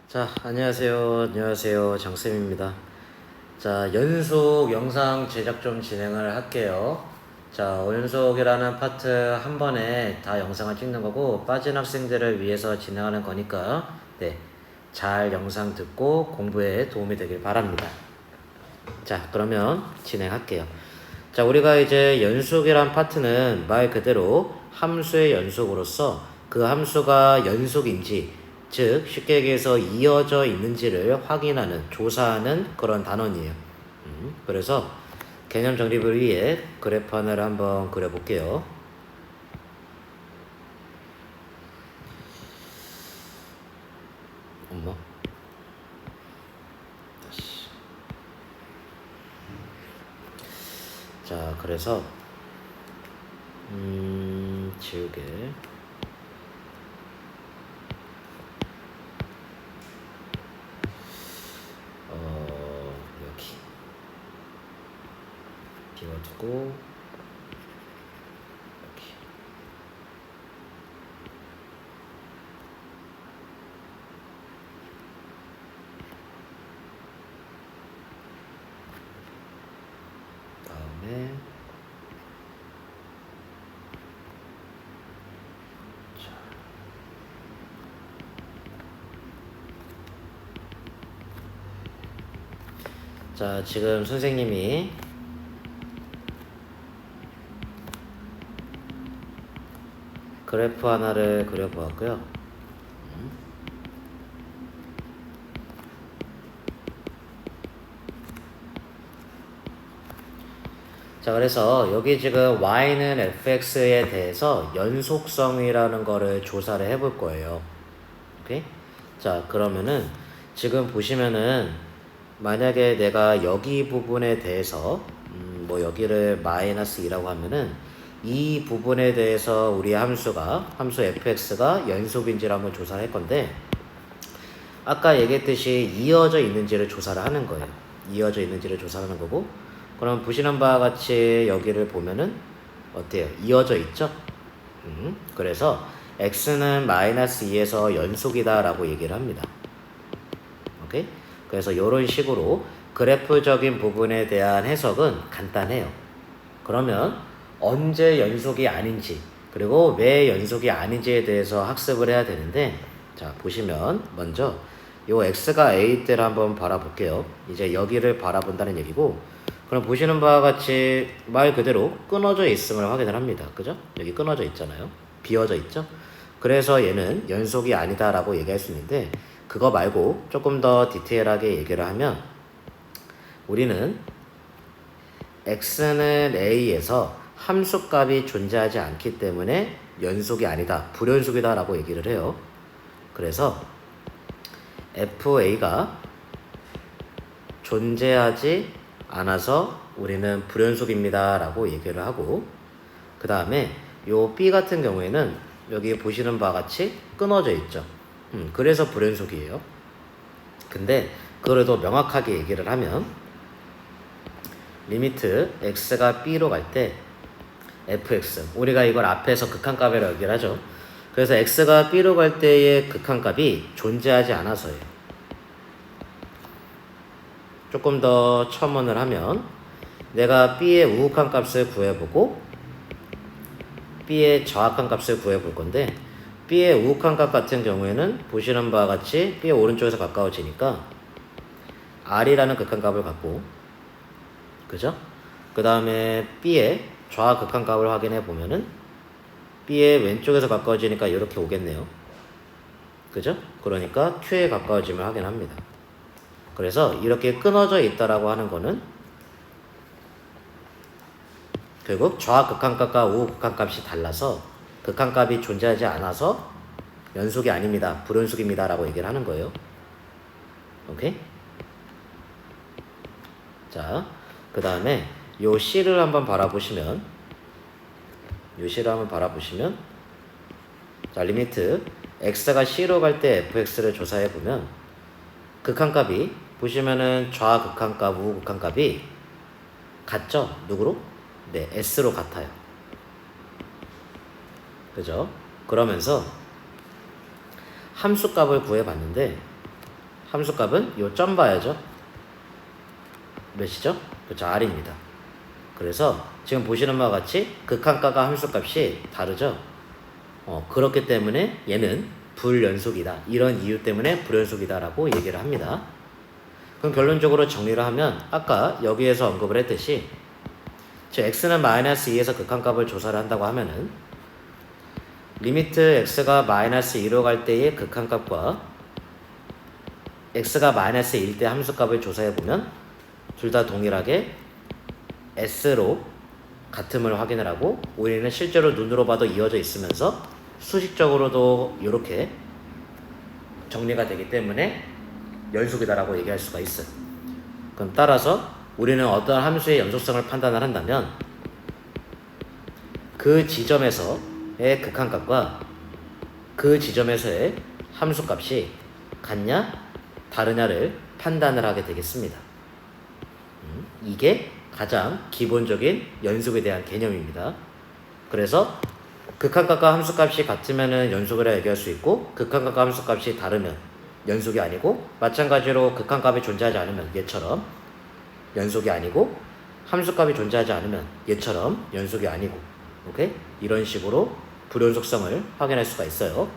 자, 안녕하세요. 장쌤입니다. 자, 연속 영상 제작 좀 진행을 할게요. 자, 연속이라는 파트 한 번에 다 영상을 찍는 거고, 빠진 학생들을 위해서 진행하는 거니까, 네, 잘 영상 듣고 공부에 도움이 되길 바랍니다. 자, 그러면 진행할게요. 자, 우리가 이제 연속이란 파트는 말 그대로 함수의 연속으로서 그 함수가 연속인지, 즉 쉽게 얘기해서 이어져 있는지를 확인하는, 조사하는 그런 단원이에요. 그래서 개념 정립을 위해 그래프 하나를 한번 그려볼게요. 엄마. 다시. 자, 그래서 지우개. 여기 비워두고 여기. 다음에 자, 지금 선생님이 그래프 하나를 그려보았고요. 자, 그래서 여기 지금 y는 fx에 대해서 연속성이라는 거를 조사를 해볼 거예요. 오케이? 자, 그러면은 지금 보시면은 만약에 내가 여기 부분에 대해서 뭐 여기를 마이너스 2라고 하면은 이 부분에 대해서 우리 함수 fx가 연속인지를 한번 조사를 할 건데, 아까 얘기했듯이 이어져 있는지를 조사를 하는 거예요. 이어져 있는지를 조사하는 거고, 그럼 보시는 바와 같이 여기를 보면은 어때요? 이어져 있죠? 그래서 x는 마이너스 2에서 연속이다 라고 얘기를 합니다. 오케이? 그래서 이런 식으로 그래프적인 부분에 대한 해석은 간단해요. 그러면 언제 연속이 아닌지, 그리고 왜 연속이 아닌지에 대해서 학습을 해야 되는데, 자, 보시면 먼저 요 x가 a 때를 한번 바라볼게요. 이제 여기를 바라본다는 얘기고, 그럼 보시는 바와 같이 말 그대로 끊어져 있음을 확인을 합니다. 그죠? 여기 끊어져 있잖아요. 비어져 있죠? 그래서 얘는 연속이 아니다라고 얘기할 수 있는데, 그거 말고 조금 더 디테일하게 얘기를 하면, 우리는 x는 a에서 함수값이 존재하지 않기 때문에 연속이 아니다, 불연속이다 라고 얘기를 해요. 그래서 fa가 존재하지 않아서 우리는 불연속입니다 라고 얘기를 하고, 그 다음에 요 b 같은 경우에는 여기 보시는 바와 같이 끊어져 있죠. 그래서 불연속이에요. 근데 그래도 명확하게 얘기를 하면 리미트 x가 b로 갈 때 fx, 우리가 이걸 앞에서 극한값이라고 얘기를 하죠. 그래서 x가 b로 갈 때의 극한값이 존재하지 않아서예요. 조금 더 첨언을 하면 내가 b의 우극한 값을 구해보고 b의 정확한 값을 구해볼 건데, b의 우극한 값 같은 경우에는 보시는 바와 같이 b의 오른쪽에서 가까워지니까 r이라는 극한값을 갖고, 그죠? 그 다음에 b의 좌 극한값을 확인해 보면은 b의 왼쪽에서 가까워지니까 이렇게 오겠네요. 그죠? 그러니까 q에 가까워짐을 확인합니다. 그래서 이렇게 끊어져 있다라고 하는 거는 결국 좌 극한값과 우 극한값이 달라서 극한값이 존재하지 않아서 연속이 아닙니다, 불연속입니다 라고 얘기를 하는 거예요. 오케이? 자, 그 다음에 요 C를 한번 바라보시면, 자, 리미트 x가 C로 갈 때 fx를 조사해 보면 극한값이 보시면은 좌 극한값, 우 극한값이 같죠? 누구로? 네, S로 같아요. 그죠? 그러면서 함수값을 구해봤는데 함수값은 요 점 봐야죠. 몇이죠? 그렇죠. R입니다. 그래서 지금 보시는 바와 같이 극한가가 함수값이 다르죠. 그렇기 때문에 얘는 불연속이다. 이런 이유 때문에 불연속이다 라고 얘기를 합니다. 그럼 결론적으로 정리를 하면 아까 여기에서 언급을 했듯이 x는 마이너스 2에서 극한값을 조사를 한다고 하면은 리미트 x가 마이너스 2로 갈 때의 극한값과 x가 마이너스 1때 함수값을 조사해보면 둘 다 동일하게 s로 같음을 확인을 하고 우리는 실제로 눈으로 봐도 이어져 있으면서 수식적으로도 이렇게 정리가 되기 때문에 연속이다라고 얘기할 수가 있어요. 그럼 따라서 우리는 어떤 함수의 연속성을 판단을 한다면 그 지점에서의 극한값과 그 지점에서의 함수값이 같냐 다르냐를 판단을 하게 되겠습니다. 이게 가장 기본적인 연속에 대한 개념입니다. 그래서 극한값과 함수값이 같으면 연속이라 얘기할 수 있고 극한값과 함수값이 다르면 연속이 아니고 마찬가지로 극한값이 존재하지 않으면 얘처럼 연속이 아니고 함수값이 존재하지 않으면 얘처럼 연속이 아니고 오케이? 이런 식으로 불연속성을 확인할 수가 있어요.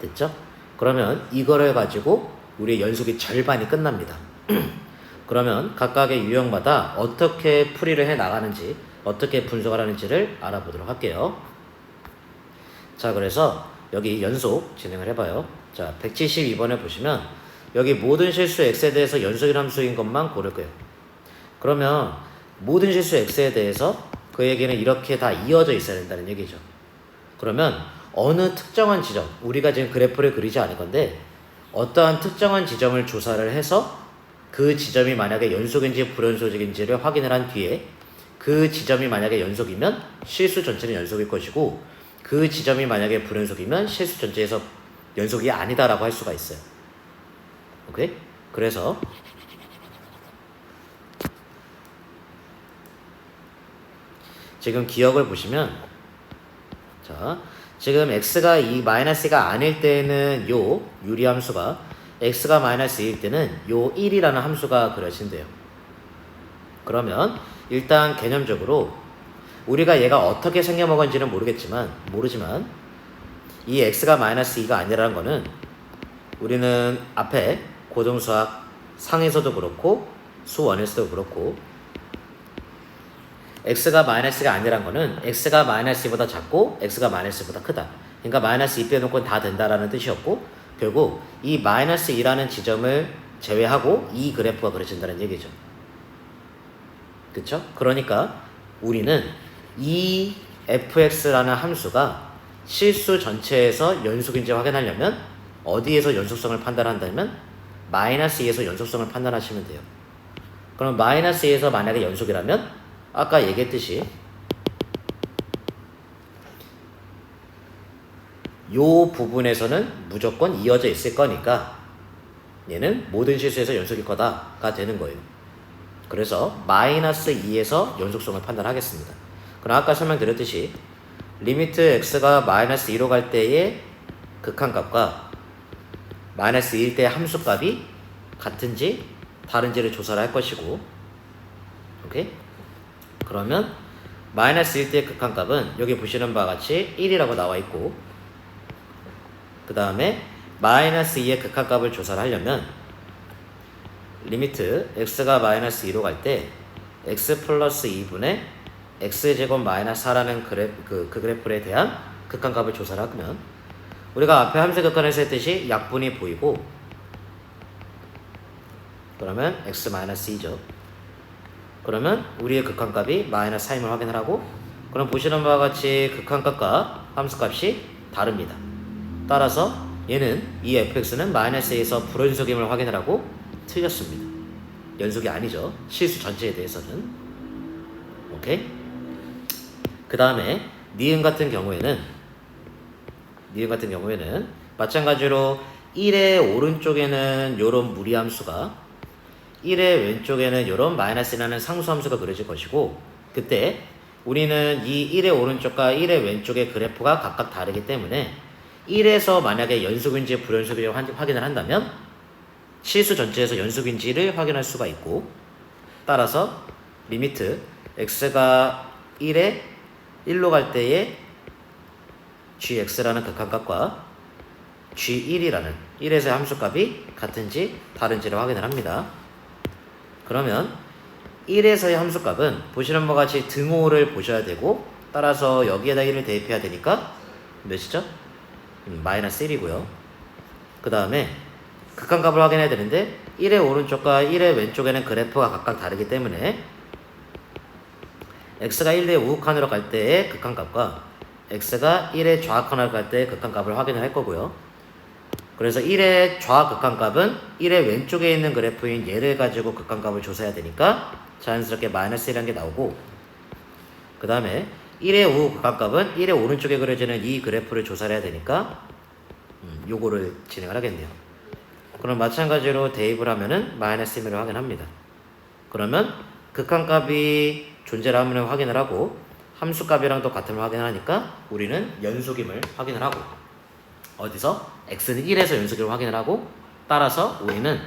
됐죠? 그러면 이거를 가지고 우리의 연속이 절반이 끝납니다. 그러면 각각의 유형마다 어떻게 풀이를 해 나가는지 어떻게 분석을 하는지를 알아보도록 할게요. 자, 그래서 여기 연속 진행을 해봐요. 자, 172번에 보시면 여기 모든 실수 x에 대해서 연속인 함수인 것만 고를 거예요. 그러면 모든 실수 x에 대해서 그 얘기는 이렇게 다 이어져 있어야 된다는 얘기죠. 그러면 어느 특정한 지점, 우리가 지금 그래프를 그리지 않을 건데 어떠한 특정한 지점을 조사를 해서 그 지점이 만약에 연속인지 불연속인지를 확인을 한 뒤에 그 지점이 만약에 연속이면 실수 전체는 연속일 것이고 그 지점이 만약에 불연속이면 실수 전체에서 연속이 아니다라고 할 수가 있어요. 오케이? 그래서 지금 기억을 보시면 자, 지금 x가 마이너스가 아닐 때는 요 유리함수가 x가 마이너스 2일 때는 요 1이라는 함수가 그려진대요. 그러면 일단 개념적으로 우리가 얘가 어떻게 생겨먹은지는 모르지만 이 x가 마이너스 2가 아니라는 거는 우리는 앞에 고등수학 상에서도 그렇고 수1에서도 그렇고 x가 마이너스가 아니란 거는 x가 마이너스 2보다 작고 x가 마이너스 2보다 크다. 그러니까 마이너스 2 빼놓고는 다 된다라는 뜻이었고 결국 이 마이너스 2라는 지점을 제외하고 이 그래프가 그려진다는 얘기죠. 그쵸? 그러니까 우리는 이 fx라는 함수가 실수 전체에서 연속인지 확인하려면 어디에서 연속성을 판단한다면 마이너스 2에서 연속성을 판단하시면 돼요. 그럼 마이너스 2에서 만약에 연속이라면 아까 얘기했듯이 요 부분에서는 무조건 이어져 있을 거니까 얘는 모든 실수에서 연속일 거다가 되는 거예요. 그래서 마이너스 2에서 연속성을 판단하겠습니다. 그럼 아까 설명드렸듯이 리미트 x가 마이너스 2로 갈 때의 극한값과 마이너스 2일 때의 함수값이 같은지 다른지를 조사를 할 것이고 오케이? 그러면 마이너스 1 때의 극한값은 여기 보시는 바와 같이 1이라고 나와 있고 그 다음에 마이너스 2의 극한값을 조사를 하려면 리미트 x가 마이너스 2로 갈 때 x 플러스 2분의 x제곱 마이너스 4라는 그 그래프에 대한 극한값을 조사를 하면 우리가 앞에 함수 극한에서 했듯이 약분이 보이고 그러면 x 마이너스 2죠. 그러면 우리의 극한값이 마이너스 4임을 확인을 하고 그럼 보시는 바와 같이 극한값과 함수값이 다릅니다. 따라서 얘는 이 fx는 마이너스 2에서 불연속임을 확인을 하고 틀렸습니다. 연속이 아니죠. 실수 전체에 대해서는. 오케이? 그 다음에 니은 같은 경우에는 마찬가지로 1의 오른쪽에는 요런 무리함수가 1의 왼쪽에는 이런 마이너스라는 상수함수가 그려질 것이고 그때 우리는 이 1의 오른쪽과 1의 왼쪽의 그래프가 각각 다르기 때문에 1에서 만약에 연속인지 불연속인지 확인을 한다면 실수 전체에서 연속인지를 확인할 수가 있고, 따라서 리미트 x가 1에 1로 갈 때의 gx라는 극한값과 g1이라는 1에서의 함수값이 같은지 다른지를 확인을 합니다. 그러면 1에서의 함수값은 보시는 바와 같이 등호를 보셔야 되고, 따라서 여기에다 1을 대입해야 되니까 몇이죠? 마이너스 1이고요. 그 다음에 극한값을 확인해야 되는데 1의 오른쪽과 1의 왼쪽에는 그래프가 각각 다르기 때문에 x가 1의 우극한으로 갈 때의 극한값과 x가 1의 좌극한으로 갈 때의 극한값을 확인을 할 거고요. 그래서 1의 좌극한값은 1의 왼쪽에 있는 그래프인 얘를 가지고 극한값을 조사해야 되니까 자연스럽게 마이너스 1이라는 게 나오고, 그 다음에 1의 우극한값은 1의 오른쪽에 그려지는 이 그래프를 조사를 해야 되니까 요거를 진행을 하겠네요. 그럼 마찬가지로 대입을 하면은 마이너스 1을 확인합니다. 그러면 극한값이 존재를 하면 확인을 하고 함수값이랑 또 같음을 확인을 하니까 우리는 연속임을 확인을 하고, 어디서? x는 1에서 연속임을 확인을 하고, 따라서 우리는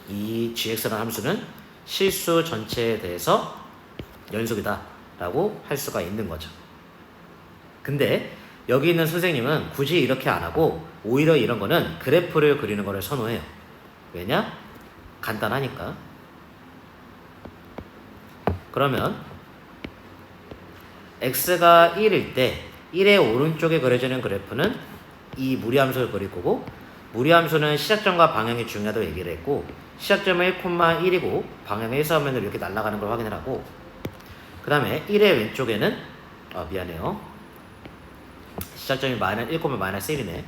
이 gx라는 함수는 실수 전체에 대해서 연속이다 라고 할 수가 있는 거죠. 근데 여기 있는 선생님은 굳이 이렇게 안 하고 오히려 이런 거는 그래프를 그리는 거를 선호해요. 왜냐? 간단하니까. 그러면 x가 1일 때 1의 오른쪽에 그려지는 그래프는 이 무리함수를 그릴 거고, 무리함수는 시작점과 방향이 중요하다고 얘기를 했고, 시작점은 1,1이고 방향이 1,4면으로 이렇게 날아가는 걸 확인을 하고, 그 다음에 1의 왼쪽에는 미안해요, 시작점이 1,-1이네.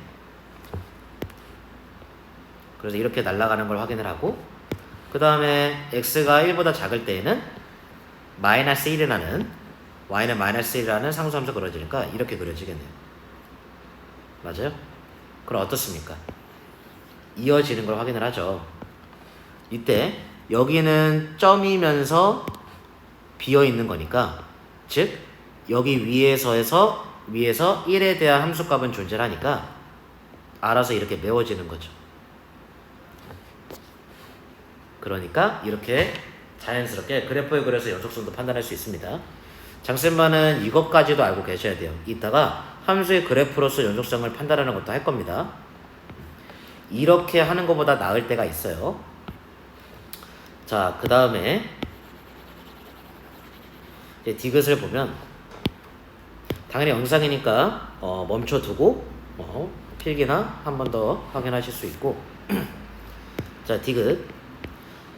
그래서 이렇게 날아가는 걸 확인을 하고, 그 다음에 x가 1보다 작을 때에는 마이너스 1이라는 y는 마이너스 1이라는 상수함수 그려지니까 이렇게 그려지겠네요. 맞아요? 그럼 어떻습니까? 이어지는 걸 확인을 하죠. 이때 여기는 점이면서 비어있는 거니까, 즉 여기 위에서 1에 대한 함수값은 존재를 하니까 알아서 이렇게 메워지는 거죠. 그러니까 이렇게 자연스럽게 그래프에 그려서 연속성도 판단할 수 있습니다. 장쌤만은 이것까지도 알고 계셔야 돼요. 이따가 함수의 그래프로서 연속성을 판단하는 것도 할 겁니다. 이렇게 하는 것보다 나을 때가 있어요. 자, 그 다음에 디귿을 보면 당연히 영상이니까 멈춰두고 필기나 한 번 더 확인하실 수 있고 자, 디귿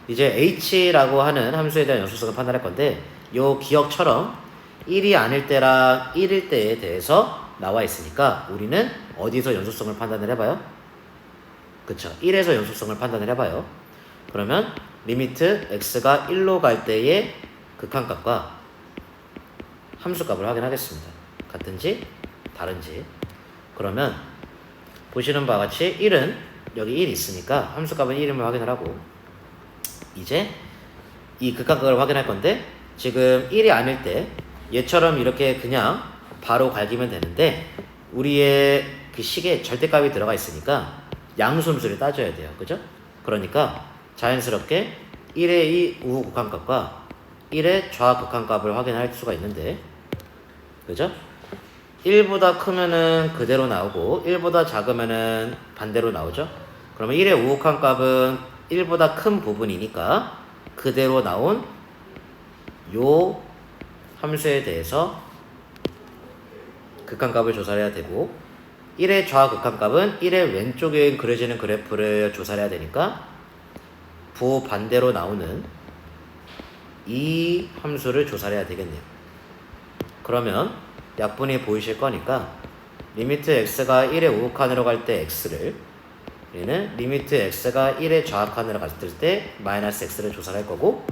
이제 h라고 하는 함수에 대한 연속성을 판단할 건데, 요 기억처럼 1이 아닐 때랑 1일 때에 대해서 나와 있으니까 우리는 어디서 연속성을 판단을 해봐요? 그쵸, 1에서 연속성을 판단을 해봐요. 그러면 리미트 x가 1로 갈 때의 극한값과 함수값을 확인하겠습니다. 같은지 다른지. 그러면 보시는 바와 같이 1은 여기 1 있으니까 함수값은 1임을 확인을 하고, 이제 이 극한값을 확인할 건데, 지금 1이 아닐 때 얘처럼 이렇게 그냥 바로 갈기면 되는데 우리의 그 식에 절대값이 들어가 있으니까 양수함수를 따져야 돼요. 그죠? 그러니까 자연스럽게 1의 이 우후 극한값과 1의 좌 극한값을 확인할 수가 있는데, 그죠? 1보다 크면은 그대로 나오고 1보다 작으면은 반대로 나오죠? 그러면 1의 우극한값은 1보다 큰 부분이니까 그대로 나온 요 함수에 대해서 극한값을 조사해야 되고, 1의 좌극한값은 1의 왼쪽에 그려지는 그래프를 조사해야 되니까 부반대로 나오는 이 함수를 조사해야 되겠네요. 그러면 약분이 보이실 거니까 리미트 x가 1의 우극한으로 갈 때 x를, 얘는 리미트 x가 1의 좌극한으로 갔을 때 마이너스 x를 조사할 거고,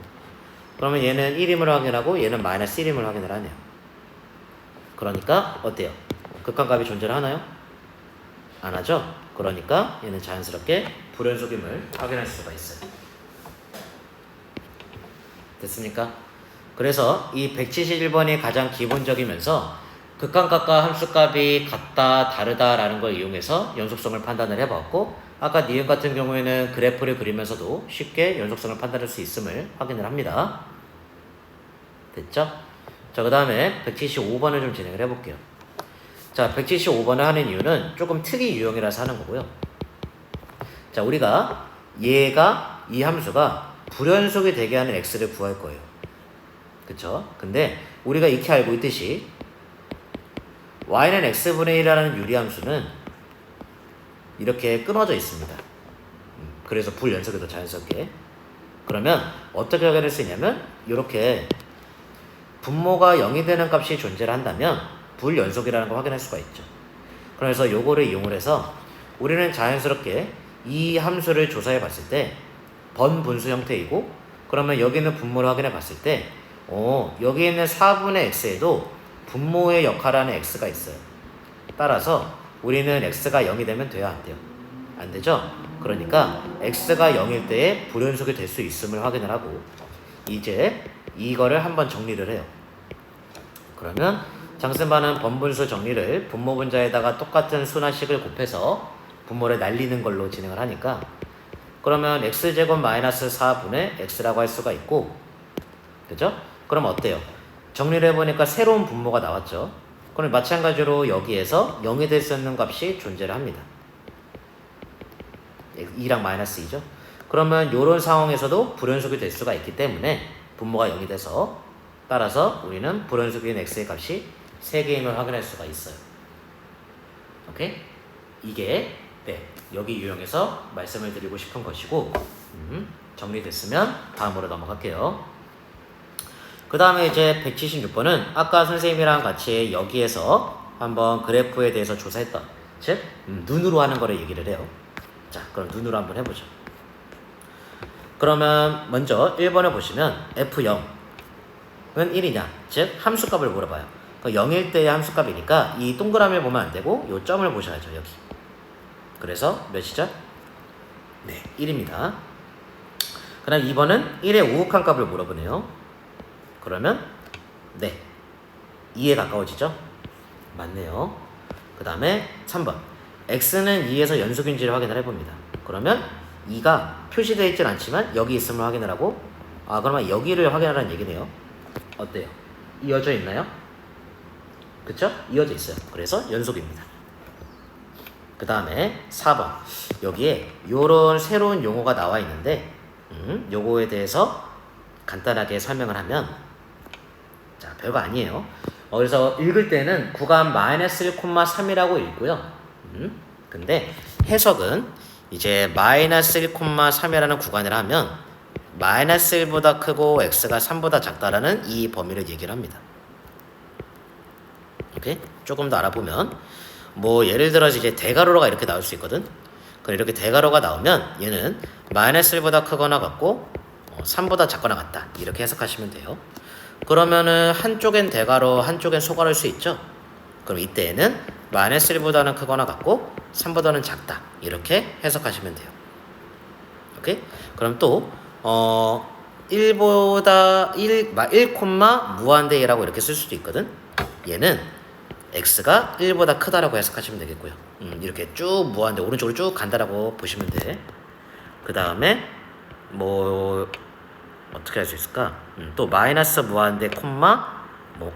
그러면 얘는 1임을 확인하고 얘는 마이너스 1임을 확인을 하네요. 그러니까 어때요? 극한값이 존재를 하나요? 안 하죠? 그러니까 얘는 자연스럽게 불연속임을 확인할 수가 있어요. 됐습니까? 그래서 이 171번이 가장 기본적이면서 극한값과 함수값이 같다, 다르다라는 걸 이용해서 연속성을 판단을 해봤고, 아까 니은 같은 경우에는 그래프를 그리면서도 쉽게 연속성을 판단할 수 있음을 확인을 합니다. 됐죠? 자, 그 다음에 175번을 좀 진행을 해볼게요. 자, 175번을 하는 이유는 조금 특이 유형이라서 하는 거고요. 자, 우리가 이 함수가 불연속이 되게 하는 x를 구할 거예요. 그쵸? 근데 우리가 익히 알고 있듯이 y는 x분의 1이라는 유리함수는 이렇게 끊어져 있습니다. 그래서 불연속이 더 자연스럽게. 그러면 어떻게 확인할 수 있냐면 이렇게 분모가 0이 되는 값이 존재를 한다면 불연속이라는 걸 확인할 수가 있죠. 그래서 요거를 이용을 해서 우리는 자연스럽게 이 함수를 조사해 봤을 때 번분수 형태이고, 그러면 여기 있는 분모를 확인해 봤을 때 여기 있는 4분의 x에도 분모의 역할하는 x가 있어요. 따라서 우리는 x가 0이 되면 돼야 안 돼요? 안 되죠? 그러니까 x가 0일 때에 불연속이 될 수 있음을 확인을 하고, 이제 이거를 한번 정리를 해요. 그러면 장센바는 번분수 정리를 분모 분자에다가 똑같은 수나 식을 곱해서 분모를 날리는 걸로 진행을 하니까, 그러면 x제곱 마이너스 4분의 x라고 할 수가 있고, 그죠? 그럼 어때요? 정리를 해보니까 새로운 분모가 나왔죠. 그럼 마찬가지로 여기에서 0이 될 수 있는 값이 존재를 합니다. 2랑 마이너스 2죠. 그러면 이런 상황에서도 불연속이 될 수가 있기 때문에 분모가 0이 돼서, 따라서 우리는 불연속인 x의 값이 3개임을 확인할 수가 있어요. 오케이? 이게 여기 유형에서 말씀을 드리고 싶은 것이고, 정리됐으면 다음으로 넘어갈게요. 그 다음에 이제 176번은 아까 선생님이랑 같이 여기에서 한번 그래프에 대해서 조사했던, 즉 눈으로 하는 거를 얘기를 해요. 자, 그럼 눈으로 한번 해보죠. 그러면 먼저 1번을 보시면 F0은 1이냐, 즉 함수값을 물어봐요. 0일 때의 함수값이니까 이 동그라미를 보면 안 되고 이 점을 보셔야죠. 여기. 그래서 몇이죠? 네, 1입니다. 그 다음 2번은 1의 우극한 값을 물어보네요. 그러면 2에 가까워지죠? 맞네요. 그 다음에 3번, x는 2에서 연속인지를 확인을 해봅니다. 그러면 2가 표시되어 있진 않지만 여기 있음을 확인을 하고, 그러면 여기를 확인하라는 얘기네요. 어때요? 이어져 있나요? 그쵸? 이어져 있어요. 그래서 연속입니다. 그 다음에 4번, 여기에 요런 새로운 용어가 나와 있는데 요거에 대해서 간단하게 설명을 하면, 자, 별거 아니에요. 그래서 읽을 때는 구간 마이너스 1,3이라고 읽고요. 근데 해석은 이제 마이너스 1,3이라는 구간을 하면 마이너스 1보다 크고 x가 3보다 작다라는 이 범위를 얘기를 합니다. 이렇게 조금 더 알아보면, 뭐 예를 들어서 이제 대괄호가 이렇게 나올 수 있거든. 그럼 이렇게 대괄호가 나오면 얘는 마이너스 1보다 크거나 같고 3보다 작거나 같다, 이렇게 해석하시면 돼요. 그러면은 한쪽엔 대괄호, 한쪽엔 소괄호일 수 있죠. 그럼 이때에는 마이너스 1보다는 크거나 같고 3보다는 작다, 이렇게 해석하시면 돼요. 오케이? 그럼 또 1보다 1, 무한대라고 이렇게 쓸 수도 있거든. 얘는 x가 1보다 크다라고 해석하시면 되겠고요. 이렇게 쭉 무한대 오른쪽으로 쭉 간다라고 보시면 돼. 그 다음에 뭐 어떻게 할 수 있을까? 또 마이너스 무한대 콤마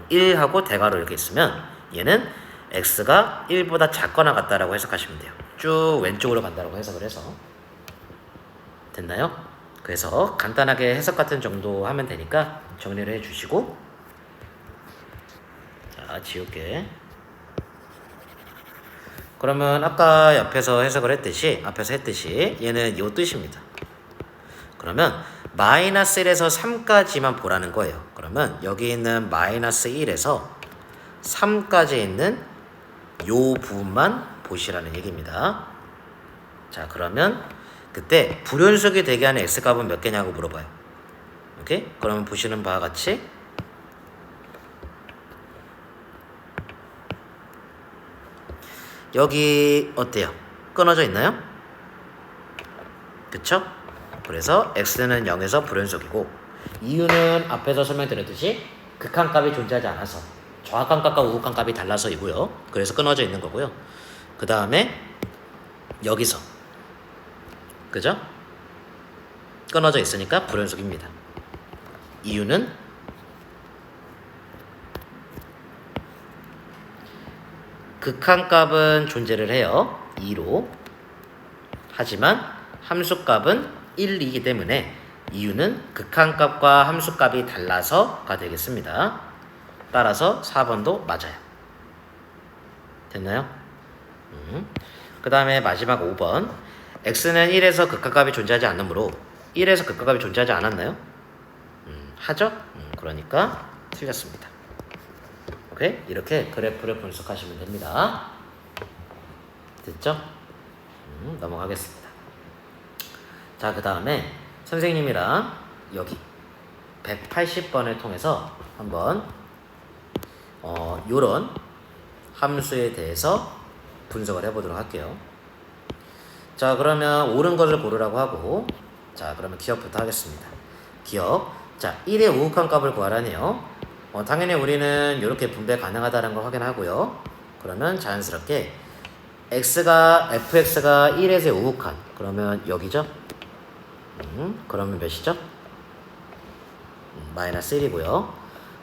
1하고 대괄호 이렇게 있으면 얘는 x가 1보다 작거나 같다라고 해석하시면 돼요. 쭉 왼쪽으로 간다라고 해석을 해서. 됐나요? 그래서 간단하게 해석 같은 정도 하면 되니까 정리를 해주시고, 자, 지울게. 그러면 아까 앞에서 했듯이 얘는 이 뜻입니다. 그러면 마이너스 1에서 3까지만 보라는 거예요. 그러면 여기 있는 마이너스 1에서 3까지 있는 요 부분만 보시라는 얘기입니다. 자, 그러면 그때 불연속이 되게 하는 x값은 몇 개냐고 물어봐요. 오케이? 그러면 보시는 바와 같이 여기 어때요? 끊어져 있나요? 그쵸? 그래서 x는 0에서 불연속이고, 이유는 앞에서 설명드렸듯이 극한값이 존재하지 않아서 정확한 값과 우극한 값이 달라서이고요. 그래서 끊어져 있는 거고요. 그 다음에 여기서 그죠? 끊어져 있으니까 불연속입니다. 이유는 극한값은 존재를 해요. 2로. 하지만 함수값은 1, 2이기 때문에 이유는 극한값과 함수값이 달라서가 되겠습니다. 따라서 4번도 맞아요. 됐나요? 그 다음에 마지막 5번. x는 1에서 극한값이 존재하지 않으므로 1에서 극한값이 존재하지 않았나요? 하죠? 그러니까 틀렸습니다. 오케이? 이렇게 그래프를 분석하시면 됩니다. 됐죠? 넘어가겠습니다. 자, 그 다음에 선생님이랑 여기 180번을 통해서 한번 요런 함수에 대해서 분석을 해보도록 할게요. 자, 그러면 옳은 것을 고르라고 하고, 자, 그러면 기억부터 하겠습니다. 기억. 자, 1의 우극한 값을 구하라네요. 당연히 우리는 이렇게 분배 가능하다는 걸 확인하고요. 그러면 자연스럽게 fx가 1에서 우극한, 그러면 여기죠? 그러면 몇이죠? 마이너스 1이고요.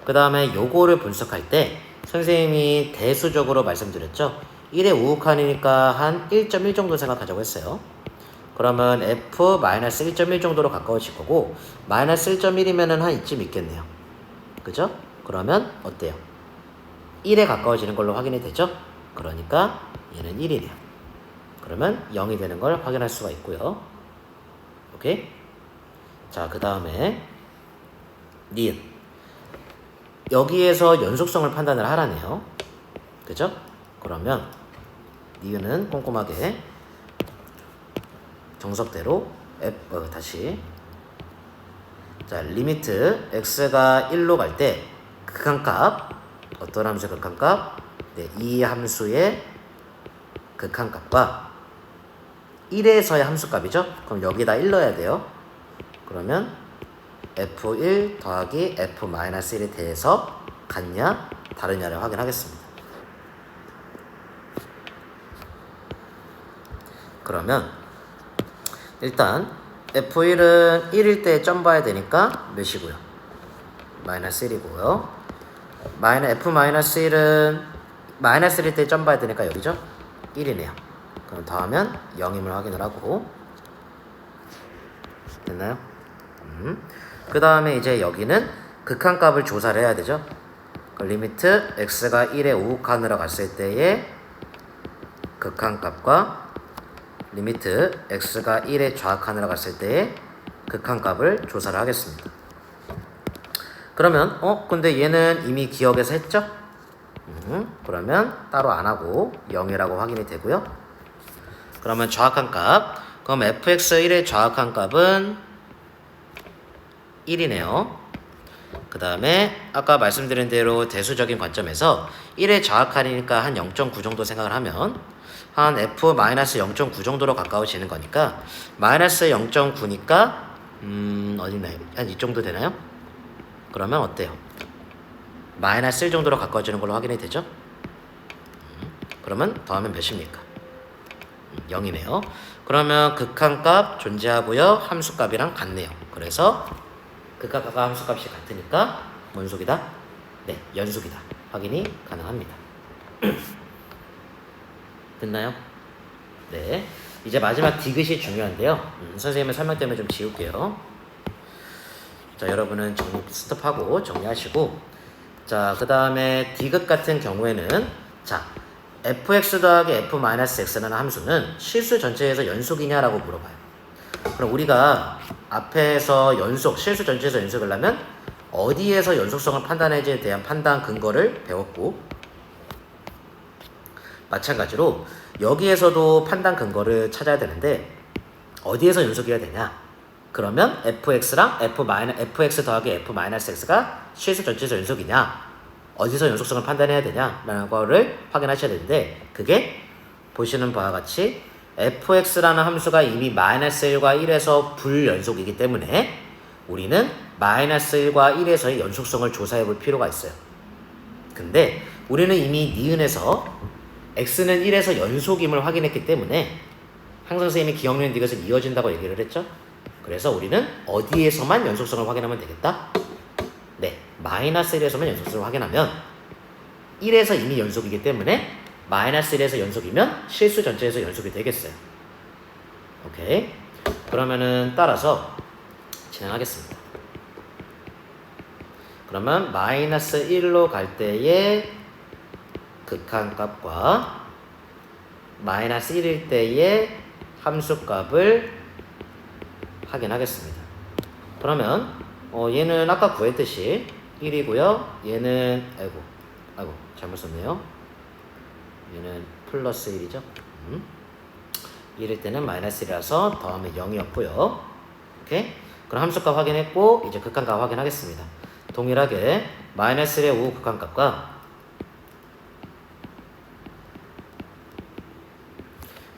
그 다음에 요거를 분석할 때 선생님이 대수적으로 말씀드렸죠? 1의 우극한이니까 한 1.1 정도 생각하자고 했어요. 그러면 f-1.1 정도로 가까워질 거고 마이너스 1.1이면 한 이쯤 있겠네요. 그죠? 그러면 어때요? 1에 가까워지는 걸로 확인이 되죠? 그러니까 얘는 1이네요. 그러면 0이 되는 걸 확인할 수가 있고요. 오케이? 자, 그 다음에 니은. 여기에서 연속성을 판단을 하라네요. 그죠? 그러면 니은은 꼼꼼하게 정석대로 다시 자, 리미트 x가 1로 갈 때 극한값 어떤 함수의 극한값? 네, 이 함수의 극한값과 1에서의 함수값이죠? 그럼 여기다 1 넣어야 돼요. 그러면 f1 더하기 f-1에 대해서 같냐 다르냐를 확인하겠습니다. 그러면 일단 f1은 1일 때 점 봐야 되니까 몇이고요? 마이너스 1이고요. f-1은 마이너스 1일 때 점 봐야 되니까 여기죠? 1이네요. 그럼 더하면 0임을 확인을 하고 됐나요? 그 다음에 이제 여기는 극한값을 조사를 해야 되죠. 리미트 x가 1의 우극한으로 갔을 때의 극한값과 리미트 x가 1의 좌극한으로 갔을 때의 극한값을 조사를 하겠습니다. 그러면 근데 얘는 이미 기억에서 했죠? 그러면 따로 안 하고 0이라고 확인이 되고요. 그러면 좌악한 값, 그럼 fx1의 좌악한 값은 1이네요. 그 다음에 아까 말씀드린 대로 대수적인 관점에서 1의 좌악한이니까 한 0.9 정도 생각을 하면 한 f-0.9 정도로 가까워지는 거니까 마이너스 0.9니까 어딨나요? 한 이 정도 되나요? 그러면 어때요? 마이너스 1 정도로 가까워지는 걸로 확인이 되죠? 그러면 더하면 몇입니까? 0이네요. 그러면 극한값 존재하고요. 함수값이랑 같네요. 그래서 극한값과 함수값이 같으니까 뭔 속이다? 네, 연속이다. 확인이 가능합니다. 됐나요? 네. 이제 마지막 디귿이 중요한데요. 선생님의 설명 때문에 좀 지울게요. 자, 여러분은 스톱하고 정리하시고, 자, 그 다음에 디귿 같은 경우에는, 자, fx 더하기 f-x라는 함수는 실수 전체에서 연속이냐라고 물어봐요. 그럼 우리가 앞에서 실수 전체에서 연속을 하면 어디에서 연속성을 판단해야지에 대한 판단 근거를 배웠고, 마찬가지로 여기에서도 판단 근거를 찾아야 되는데 어디에서 연속이어야 되냐? 그러면 fx랑 fx 더하기 f-x가 실수 전체에서 연속이냐? 어디서 연속성을 판단해야 되냐라는 거를 확인하셔야 되는데 그게 보시는 바와 같이 fx라는 함수가 이미 마이너스 1과 1에서 불연속이기 때문에 우리는 마이너스 1과 1에서의 연속성을 조사해 볼 필요가 있어요. 근데 우리는 이미 니은에서 x는 1에서 연속임을 확인했기 때문에 항상 선생님이 기억력 디귿은 이어진다고 얘기를 했죠. 그래서 우리는 어디에서만 연속성을 확인하면 되겠다? 네, 마이너스 1에서만 연속성을 확인하면 1에서 이미 연속이기 때문에 마이너스 1에서 연속이면 실수 전체에서 연속이 되겠어요. 오케이. 그러면은 따라서 진행하겠습니다. 그러면 마이너스 1로 갈 때의 극한값과 마이너스 1일 때의 함수값을 확인하겠습니다. 그러면 얘는 아까 구했듯이 1이고요. 얘는 아이고 잘못 썼네요. 얘는 플러스 1이죠. 1일 때는 마이너스 1이라서 더하면 0이었고요. 오케이? 그럼 함수값 확인했고 이제 극한값 확인하겠습니다. 동일하게 마이너스 1의 우후 극한값과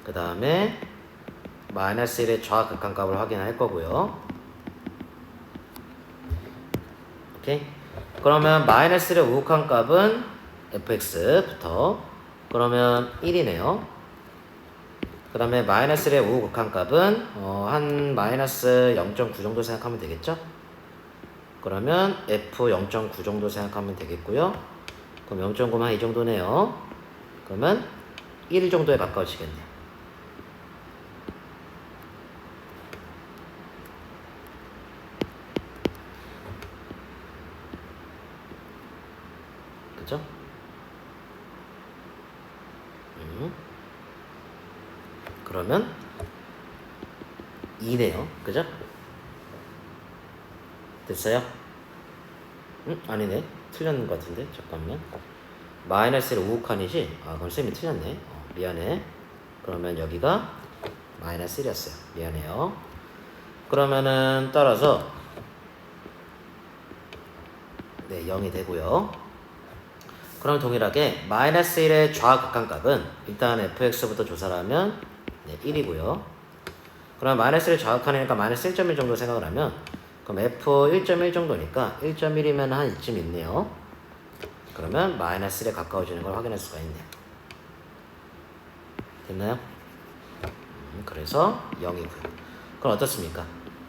그 다음에 마이너스 1의 좌 극한값을 확인할 거고요. 오케이? 그러면 마이너스 1의 우후 극한값은 fx부터 그러면 1이네요. 그 다음에 마이너스 1의 우후 극한값은 한 마이너스 0.9 정도 생각하면 되겠죠? 그러면 f 0.9 정도 생각하면 되겠고요. 그럼 0.9만 이 정도네요. 그러면 1 정도에 가까워지겠네요. 그죠? 그러면 2네요. 그죠? 됐어요? 아니네. 틀렸는 것 같은데. 잠깐만. 마이너스 1 우극한이지? 아, 그럼 쌤이 틀렸네. 미안해. 그러면 여기가 마이너스 1이었어요. 미안해요. 그러면은 따라서 네, 0이 되고요. 그럼 동일하게 마이너스 1의 좌극한값은 일단 fx부터 조사를 하면 네, 1이고요. 그럼 마이너스 1을 좌극하니까 마이너스 1.1 정도 생각을 하면 그럼 f 1.1 정도니까 1.1이면 한 이쯤 있네요. 그러면 마이너스 1에 가까워지는 걸 확인할 수가 있네요. 됐나요? 그래서 0이고요. 그럼 어떻습니까?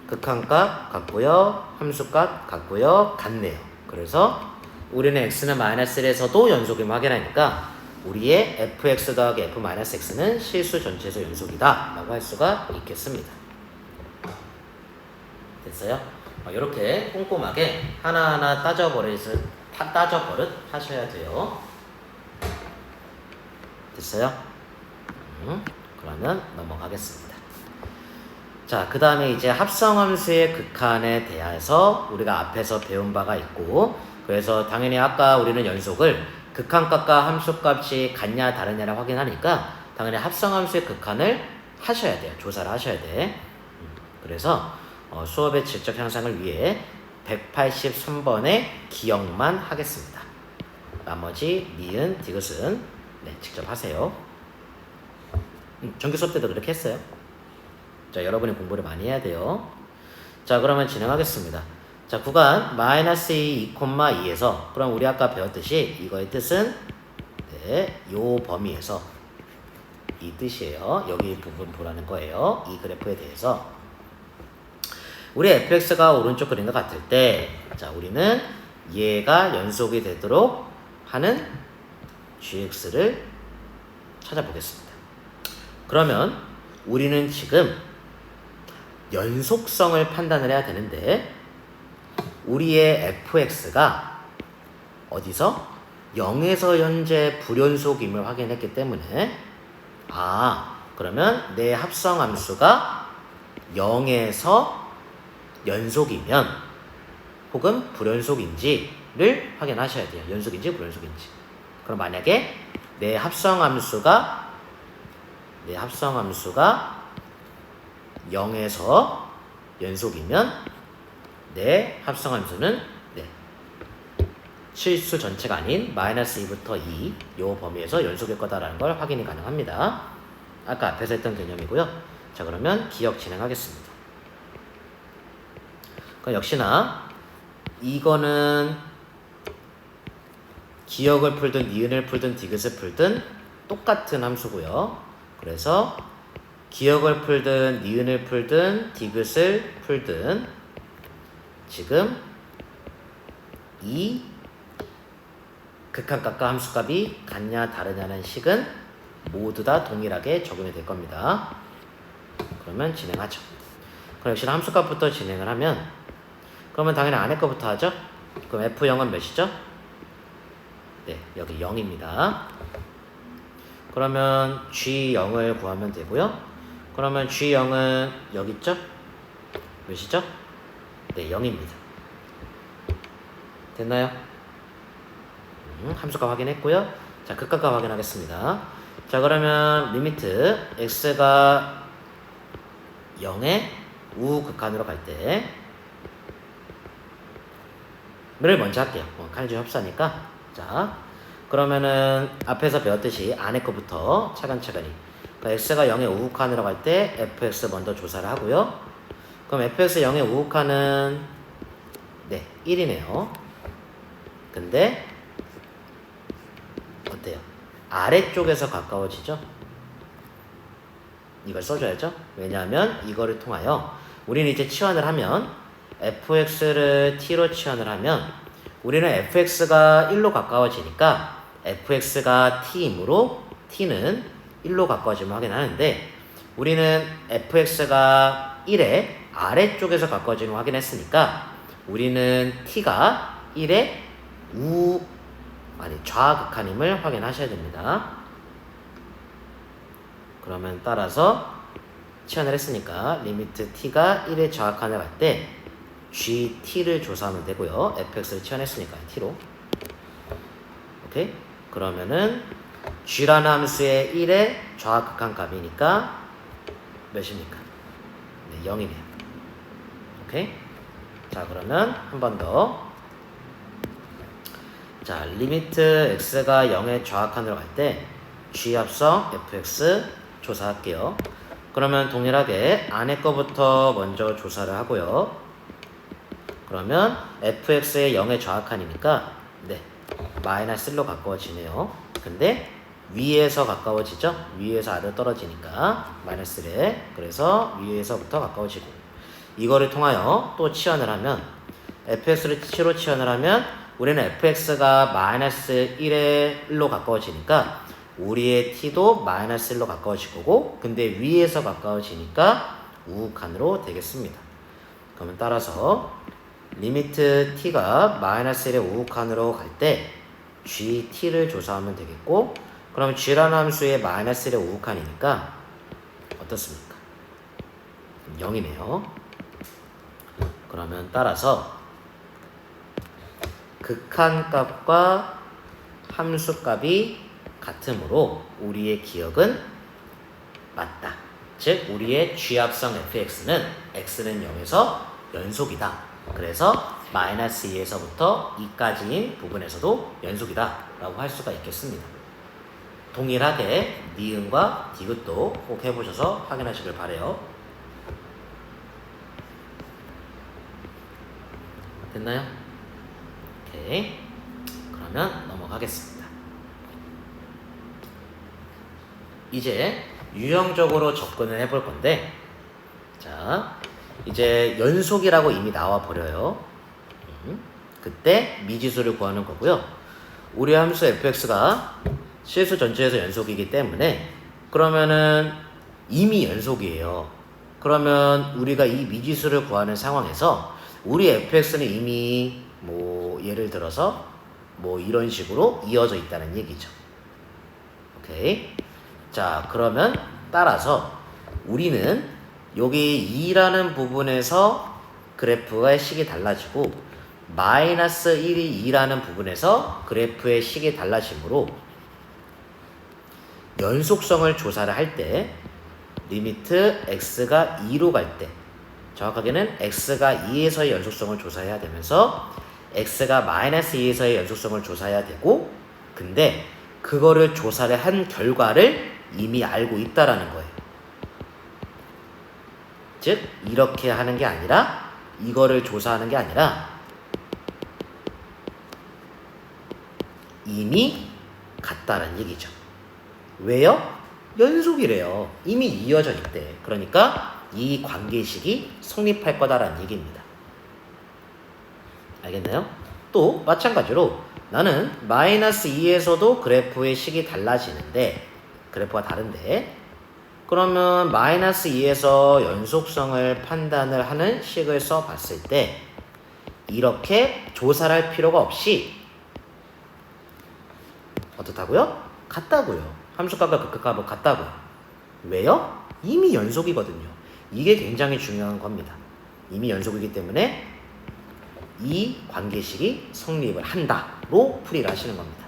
극한값 같고요. 함수값 같고요. 같네요. 그래서 우리는 x는 마이너스 1에서도 연속임을 확인하니까 우리의 fx 더하기 f 마이너스 x는 실수 전체에서 연속이다 라고 할 수가 있겠습니다. 됐어요? 이렇게 꼼꼼하게 하나하나 따져버릇 하셔야 돼요. 됐어요? 그러면 넘어가겠습니다. 자, 그 다음에 이제 합성함수의 극한에 대해서 우리가 앞에서 배운 바가 있고, 그래서 당연히 아까 우리는 연속을 극한값과 함수값이 같냐 다르냐를 확인하니까 당연히 합성함수의 극한을 하셔야 돼요. 조사를 하셔야 돼. 그래서 수업의 질적 향상을 위해 183번의 기억만 하겠습니다. 나머지 니은, 디귿은 네, 직접 하세요. 정규 수업 때도 그렇게 했어요. 자, 여러분이 공부를 많이 해야 돼요. 자, 그러면 진행하겠습니다. 자, 구간 마이너스 2,2에서 그럼 우리 아까 배웠듯이 이거의 뜻은 네, 요 범위에서 이 뜻이에요. 여기 부분 보라는 거예요. 이 그래프에 대해서 우리 fx가 오른쪽 그림과 같을 때 자, 우리는 얘가 연속이 되도록 하는 gx를 찾아보겠습니다. 그러면 우리는 지금 연속성을 판단을 해야 되는데 우리의 fx가 어디서? 0에서 현재 불연속임을 확인했기 때문에 그러면 내 합성함수가 0에서 연속이면 혹은 불연속인지를 확인하셔야 돼요. 연속인지 불연속인지. 그럼 만약에 내 합성함수가 0에서 연속이면 내 합성함수는 실수 전체가 아닌 마이너스 2부터 2 요 범위에서 연속일 거다라는 걸 확인이 가능합니다. 아까 앞에서 했던 개념이고요. 자, 그러면 기억 진행하겠습니다. 그럼 역시나 이거는 기억을 풀든 니은을 풀든 디귿을 풀든 똑같은 함수고요. 그래서 기억을 풀든 니은을 풀든 디귿을 풀든 지금 이 극한값과 함수값이 같냐 다르냐는 식은 모두 다 동일하게 적용이 될 겁니다. 그러면 진행하죠. 그럼 역시 함수값부터 진행을 하면 그러면 당연히 안에 거부터 하죠. 그럼 F0은 몇이죠? 네, 여기 0입니다. 그러면 G0을 구하면 되고요. 그러면 G0은 여기 있죠? 몇이죠? 네, 0입니다. 됐나요? 함수값 확인했고요. 자, 극값값 확인하겠습니다. 자, 그러면 리미트 x가 0의 우극한으로 갈 때 를 먼저 할게요. 간주 협사니까. 자, 그러면은 앞에서 배웠듯이 안에 거부터 차근차근히. 그러니까 x가 0의 우극한으로 갈 때 fx 먼저 조사를 하고요. 그럼 fx 0의 우극한은 네, 1이네요. 근데 어때요? 아래쪽에서 가까워지죠? 이걸 써줘야죠. 왜냐하면 이거를 통하여 우리는 이제 치환을 하면 fx를 t로 치환을 하면 우리는 fx가 1로 가까워지니까 fx가 t이므로 t는 1로 가까워짐을 확인하는데 우리는 fx가 1의 아래쪽에서 가까워짐을 확인했으니까 우리는 t가 1의 좌극한임을 확인하셔야 됩니다. 그러면 따라서 치환을 했으니까 리미트 t가 1의 좌극한을 갈 때 GT를 조사하면 되고요. fx를 치환했으니까 t로. 오케이? 그러면은 G라는 함수의 1의 좌극한 값이니까 몇입니까? 네, 0이네요. 오케이? 자, 그러면 한 번 더. 자, 리미트 x가 0의 좌극한으로 갈 때 G 합성 fx 조사할게요. 그러면 동일하게 안에 거부터 먼저 조사를 하고요. 그러면 fx의 0의 좌극한이니까 네, 마이너스 1로 가까워지네요. 근데 위에서 가까워지죠? 위에서 아래로 떨어지니까 마이너스 1에 그래서 위에서부터 가까워지고 이거를 통하여 또 치환을 하면 fx를 t로 치환을 하면 우리는 fx가 마이너스 1에 1로 가까워지니까 우리의 t도 마이너스 1로 가까워질 거고 근데 위에서 가까워지니까 우극한으로 되겠습니다. 그러면 따라서 리미트 t가 마이너스 1의 우극한으로 갈 때 gt를 조사하면 되겠고 그럼 g라는 함수의 마이너스 1의 우극한이니까 어떻습니까? 0이네요. 그러면 따라서 극한값과 함수값이 같으므로 우리의 기억은 맞다. 즉 우리의 g합성 fx는 x는 0에서 연속이다. 그래서 마이너스 2에서부터 2까지인 부분에서도 연속이다 라고 할 수가 있겠습니다. 동일하게 니은과 디귿도 꼭 해보셔서 확인하시길 바라요. 됐나요? 오케이. 그러면 넘어가겠습니다. 이제 유형적으로 접근을 해볼 건데 자 이제 연속이라고 이미 나와 버려요. 그때 미지수를 구하는 거고요. 우리 함수 fx가 실수 전체에서 연속이기 때문에 그러면은 이미 연속이에요. 그러면 우리가 이 미지수를 구하는 상황에서 우리 fx는 이미 뭐 예를 들어서 뭐 이런 식으로 이어져 있다는 얘기죠. 오케이. 자, 그러면 따라서 우리는 여기 2라는 부분에서 그래프의 식이 달라지고 마이너스 1이 2라는 부분에서 그래프의 식이 달라지므로 연속성을 조사를 할 때 리미트 x가 2로 갈 때 정확하게는 x가 2에서의 연속성을 조사해야 되면서 x가 마이너스 2에서의 연속성을 조사해야 되고 근데 그거를 조사를 한 결과를 이미 알고 있다라는 거예요. 즉 이렇게 하는 게 아니라 이거를 조사하는 게 아니라 이미 같다는 얘기죠. 왜요? 연속이래요. 이미 이어져 있대. 그러니까 이 관계식이 성립할 거다라는 얘기입니다. 알겠나요? 또 마찬가지로 나는 마이너스 2에서도 그래프의 식이 달라지는데 그래프가 다른데 그러면 마이너스 2에서 연속성을 판단을 하는 식을 써봤을 때 이렇게 조사를 할 필요가 없이 어떻다고요? 같다고요. 함수값과 극값은 같다고요. 왜요? 이미 연속이거든요. 이게 굉장히 중요한 겁니다. 이미 연속이기 때문에 이 관계식이 성립을 한다로 풀이를 하시는 겁니다.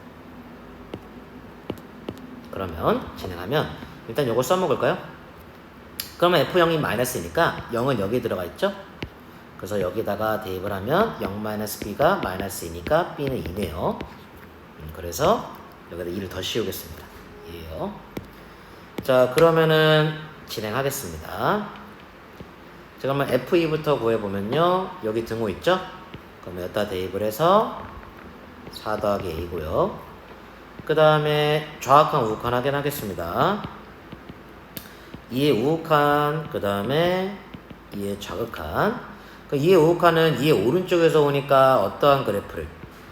그러면 진행하면 일단 요거 써먹을까요? 그러면 F0이 마이너스니까 0은 여기에 들어가 있죠? 그래서 여기다가 대입을 하면 0-b가 마이너스 2니까 b는 2네요. 그래서 여기다 2를 더 씌우겠습니다. 2예요. 자, 그러면은 진행하겠습니다. 자, 그러면 F2부터 구해보면요. 여기 등호 있죠? 그러면 여기다 대입을 해서 4 더하기 A고요. 그 다음에 좌악한 우극한 확인하겠습니다. 2의 우극한, 그 다음에 2의 좌극한. 2의 우극한은 2의 오른쪽에서 오니까 어떠한 그래프를?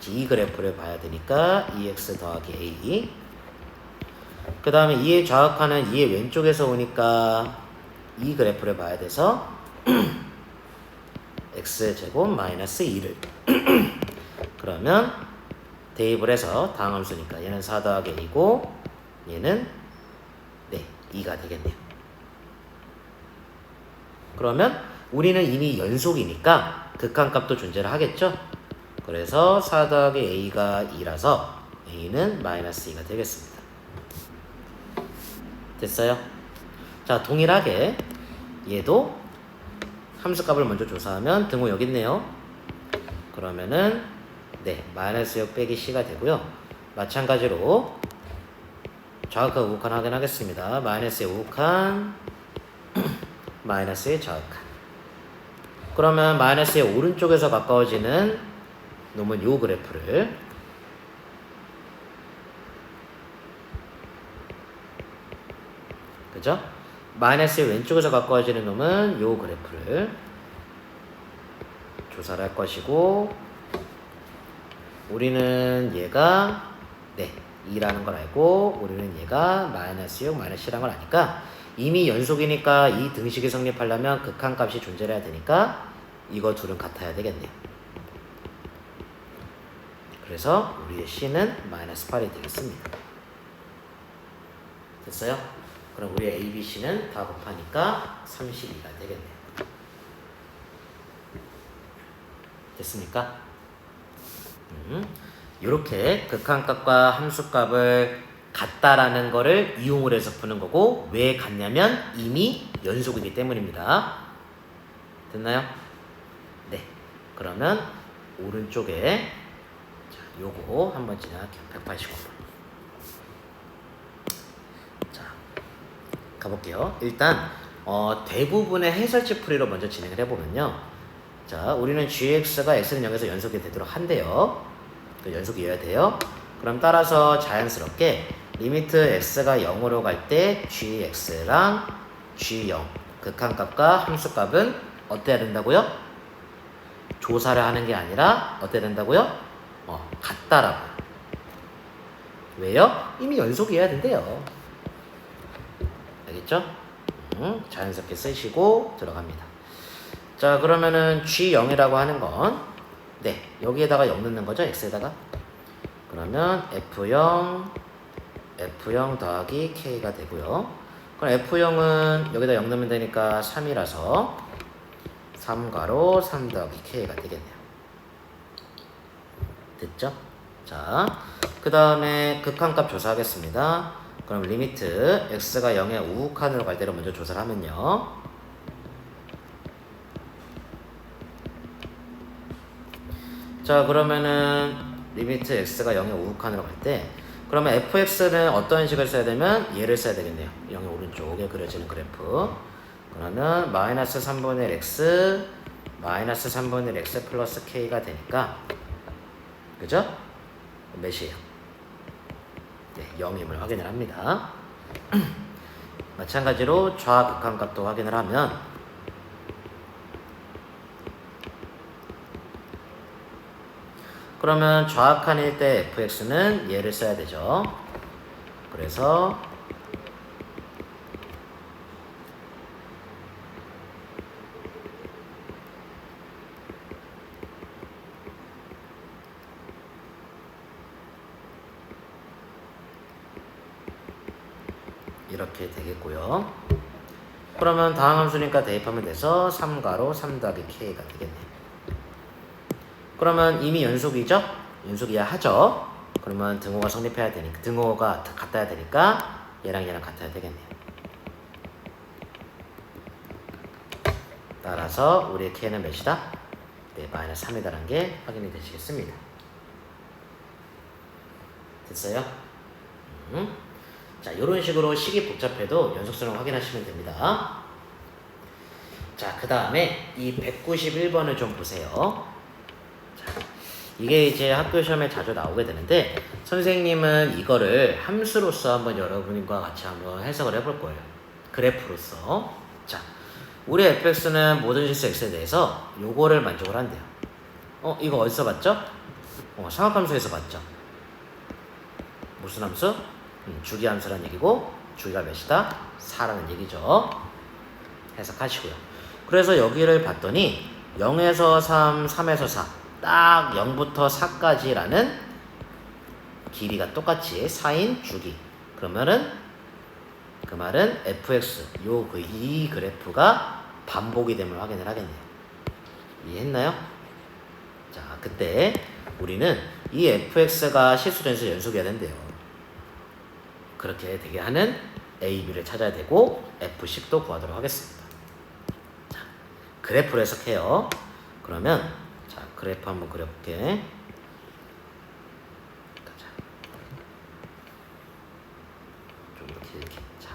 이 그래프를 봐야 되니까 2x 더하기 A. 그 다음에 2의 좌극한은 2의 왼쪽에서 오니까 이 그래프를 봐야 돼서 x제곱 마이너스 2를 그러면 대입을 해서 다음 함수니까 얘는 4 더하기 A고 얘는 2가 되겠네요. 그러면 우리는 이미 연속이니까 극한값도 존재를 하겠죠. 그래서 4 더하기 A가 2라서 A는 마이너스 2가 되겠습니다. 됐어요? 자, 동일하게 얘도 함수값을 먼저 조사하면 등호 여기 있네요. 그러면은 마이너스 6 빼기 C가 되고요. 마찬가지로 좌극한 우극한 확인하겠습니다. 마이너스의 우극한 마이너스의 좌극한. 그러면 마이너스의 오른쪽에서 가까워지는 놈은 요 그래프를 그죠? 마이너스의 왼쪽에서 가까워지는 놈은 요 그래프를 조사를 할 것이고 우리는 얘가 2라는 걸 알고 우리는 얘가 마이너스 6 마이너스 C라는 걸 아니까 이미 연속이니까 이 등식이 성립하려면 극한값이 존재를 해야 되니까 이거 둘은 같아야 되겠네요. 그래서 우리의 C는 마이너스 8이 되겠습니다. 됐어요? 그럼 우리의 A, B, C는 다 곱하니까 32가 되겠네요. 됐습니까? 이렇게 극한값과 함수값을 같다라는 거를 이용을 해서 푸는 거고 왜 같냐면 이미 연속이기 때문입니다. 됐나요? 네. 그러면 오른쪽에 요거 한번 진행할게요. 189번. 자, 가볼게요. 일단 대부분의 해설치 풀이로 먼저 진행을 해보면요. 자, 우리는 gx가 x는 0에서 연속이 되도록 한대요. 연속이어야 돼요. 그럼 따라서 자연스럽게 리미트 x가 0으로 갈 때 gx랑 g0 극한값과 함수값은 어때야 된다고요? 조사를 하는 게 아니라 어때야 된다고요? 같다라고. 왜요? 이미 연속이어야 된대요. 알겠죠? 자연스럽게 쓰시고 들어갑니다. 자, 그러면은 G0이라고 하는 건 여기에다가 0 넣는 거죠? X에다가. 그러면 F0 더하기 K가 되고요. 그럼 F0은 여기다 0 넣으면 되니까 3이라서 3가로 3 더하기 K가 되겠네요. 됐죠? 자, 그 다음에 극한값 조사하겠습니다. 그럼 리미트 x가 0의 우극한으로 갈 때를 먼저 조사를 하면요. 자, 그러면은 리미트 x가 0의 우극한으로 갈 때 그러면 fx는 어떤 식을 써야 되면 얘를 써야 되겠네요. 0의 오른쪽에 그려지는 그래프. 그러면 마이너스 3분의 1 x 마이너스 3분의 1 x 플러스 k가 되니까 그죠? 몇이에요? 네, 0임을 확인을 합니다. 마찬가지로 좌극한값도 확인을 하면 그러면 좌악한일 때 fx는 얘를 써야 되죠. 그래서 이렇게 되겠고요. 그러면 다음 함수니까 대입하면 돼서 3가로 3 더하기 k가 되겠네요. 그러면 이미 연속이죠? 연속이야 하죠? 그러면 등호가 성립해야 되니까, 등호가 같아야 되니까 얘랑 얘랑 같아야 되겠네요. 따라서 우리의 k는 몇이다? 네, 마이너스 3이다라는 게 확인이 되시겠습니다. 됐어요? 자, 이런 식으로 식이 복잡해도 연속성을 확인하시면 됩니다. 자, 그 다음에 이 191번을 좀 보세요. 자, 이게 이제 학교 시험에 자주 나오게 되는데 선생님은 이거를 함수로서 한번 여러분과 같이 한번 해석을 해볼 거예요. 그래프로서. 자, 우리 fx는 모든 실수 x에 대해서 요거를 만족을 한대요. 이거 어디서 봤죠? 상학함수에서 봤죠. 무슨 함수? 주기함수라는 얘기고 주기가 몇이다? 4라는 얘기죠. 해석하시고요. 그래서 여기를 봤더니 0에서 3, 3에서 4, 딱 0부터 4까지라는 길이가 똑같이 4인 주기. 그러면은 그 말은 fx 이 그래프가 반복이 됨을 확인을 하겠네요. 이해했나요? 자, 그때 우리는 이 fx가 실수전수 연속이어야 된대요. 그렇게 되게 하는 a, b를 찾아야 되고 f식도 구하도록 하겠습니다. 자, 그래프를 해석해요. 그러면 자, 그래프 한번 그려볼게. 좀 길게. 자,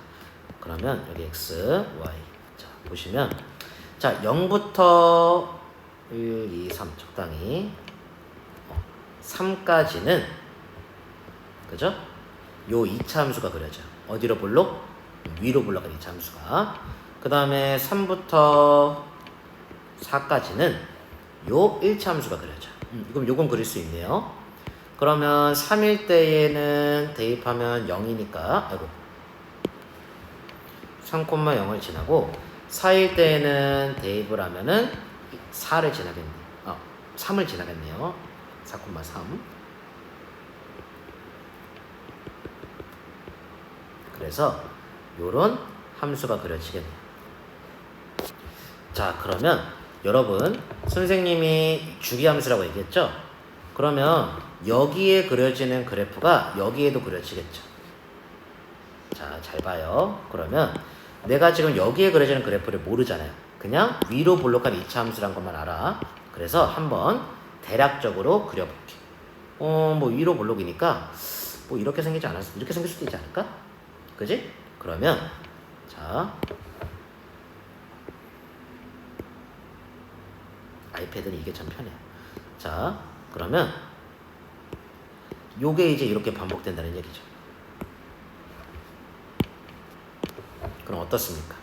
그러면 여기 x, y. 자, 보시면 자, 0부터 1, 2, 3 적당히 3까지는 그죠? 요 2차 함수가 그려져. 어디로 볼록? 위로 볼록한 2차 함수가. 그 다음에 3부터 4까지는 요 1차 함수가 그려져. 그럼 요건 그릴 수 있네요. 그러면 3일 때에는 대입하면 0이니까, 아이고. 3,0을 지나고, 4일 때에는 대입을 하면은 4를 지나겠네. 3을 지나겠네요. 4,3. 그래서 요런 함수가 그려지겠네요. 자, 그러면 여러분 선생님이 주기함수라고 얘기했죠? 그러면 여기에 그려지는 그래프가 여기에도 그려지겠죠. 자, 잘 봐요. 그러면 내가 지금 여기에 그려지는 그래프를 모르잖아요. 그냥 위로 볼록한 2차 함수란 것만 알아. 그래서 한번 대략적으로 그려볼게. 뭐 위로 볼록이니까 뭐 이렇게 생기지 않았어. 이렇게 생길 수도 있지 않을까? 그지? 그러면 자, 아이패드는 이게 참 편해요. 자, 그러면 요게 이제 이렇게 반복된다는 얘기죠. 그럼 어떻습니까?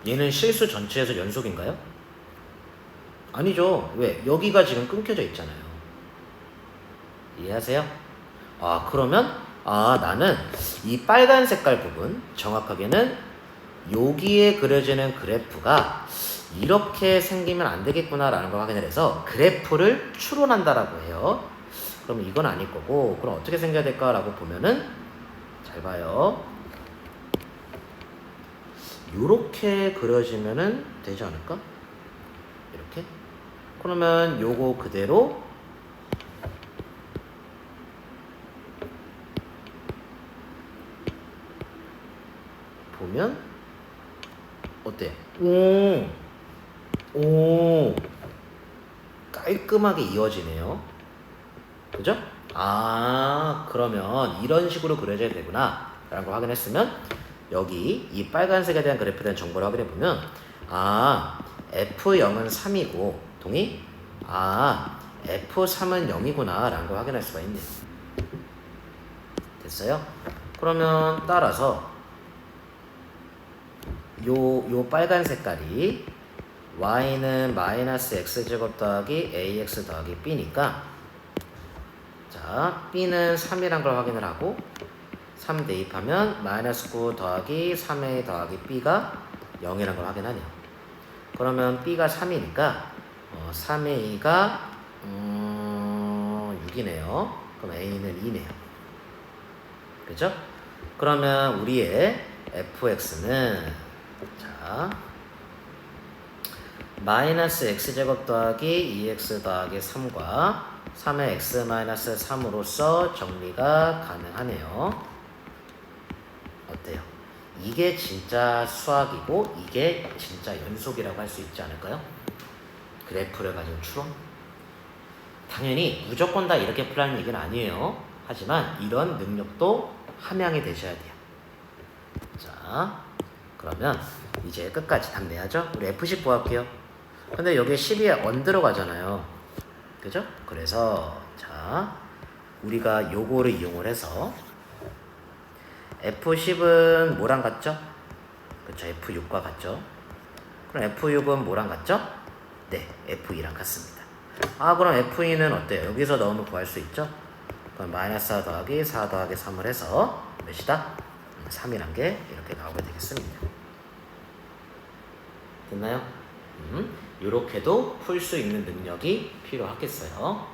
얘는 실수 전체에서 연속인가요? 아니죠. 왜? 여기가 지금 끊겨져 있잖아요. 이해하세요? 그러면 나는 이 빨간 색깔 부분, 정확하게는 여기에 그려지는 그래프가 이렇게 생기면 안 되겠구나 라는 걸 확인을 해서 그래프를 추론한다라고 해요. 그럼 이건 아닐 거고, 그럼 어떻게 생겨야 될까 라고 보면은 잘 봐요. 요렇게 그려지면은 되지 않을까? 이렇게. 그러면 요거 그대로 보면 어때? 오, 깔끔하게 이어지네요. 그죠? 그러면 이런 식으로 그려져야 되구나 라는 걸 확인했으면 여기 이 빨간색에 대한 그래프에 대한 정보를 확인해 보면 F0은 3이고 동의? F3은 0이구나 라는 걸 확인할 수가 있네요. 됐어요? 그러면 따라서 요 빨간 색깔이 y는 마이너스 x제곱 더하기 ax 더하기 b니까 자 b는 3이란 걸 확인을 하고 3 대입하면 마이너스 9 더하기 3a 더하기 b가 0이란 걸 확인하네요. 그러면 b가 3이니까 3a가 6이네요. 그럼 a는 2네요. 그죠? 그러면 우리의 fx는 자 마이너스 x제곱 더하기 2x 더하기 3과 3의 x 마이너스 3으로서 정리가 가능하네요. 어때요? 이게 진짜 수학이고 이게 진짜 연속이라고 할 수 있지 않을까요? 그래프를 가진 추론? 당연히 무조건 다 이렇게 풀라는 얘기는 아니에요. 하지만 이런 능력도 함양이 되셔야 돼요. 자, 그러면 이제 끝까지 답 내야죠. 우리 F식 구할게요. 근데 여기에 12에 언 들어가잖아요. 그죠? 그래서 자, 우리가 요거를 이용을 해서 F10은 뭐랑 같죠? 그쵸, F6과 같죠? 그럼 F6은 뭐랑 같죠? 네, F2랑 같습니다. 그럼 F2는 어때요? 여기서 넣으면 구할 수 있죠? 그럼 마이너스 4 더하기 4 더하기 3을 해서 몇이다? 3이란 게 이렇게 나오게 되겠습니다. 됐나요? 이렇게도 풀 수 있는 능력이 필요하겠어요.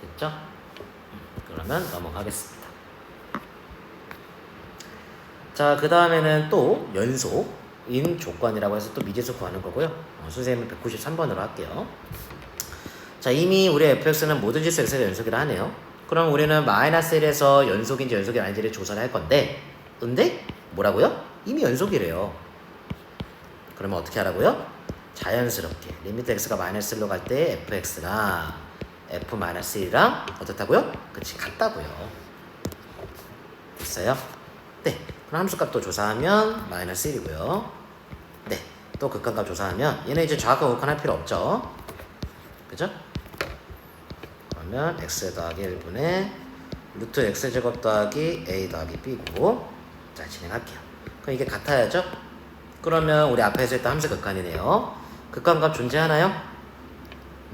됐죠? 그러면 넘어가겠습니다. 자, 그 다음에는 또 연속인 조건이라고 해서 또 미지수 구하는 거고요. 선생님은 193번으로 할게요. 자, 이미 우리 fx는 모든 지수 x가 연속이라 하네요. 그럼 우리는 마이너스 1에서 연속인지 연속이 아닌지를 조사를 할 건데, 근데 뭐라고요? 이미 연속이래요. 그러면 어떻게 하라고요? 자연스럽게 리미트 x가 마이너스 1로 갈 때 fx랑 f 마이너스 1이랑 어떻다고요? 그치, 같다고요. 됐어요? 네. 그럼 함수값도 조사하면 마이너스 1이고요. 네. 또 극한값 조사하면 얘는 이제 좌극 극한할 필요 없죠. 그죠? 그러면 x 더하기 1분의 루트 x제곱 더하기 a 더하기 b고, 자, 진행할게요. 그럼 이게 같아야죠? 그러면 우리 앞에서 했던 함수 극한이네요. 극한값 존재하나요?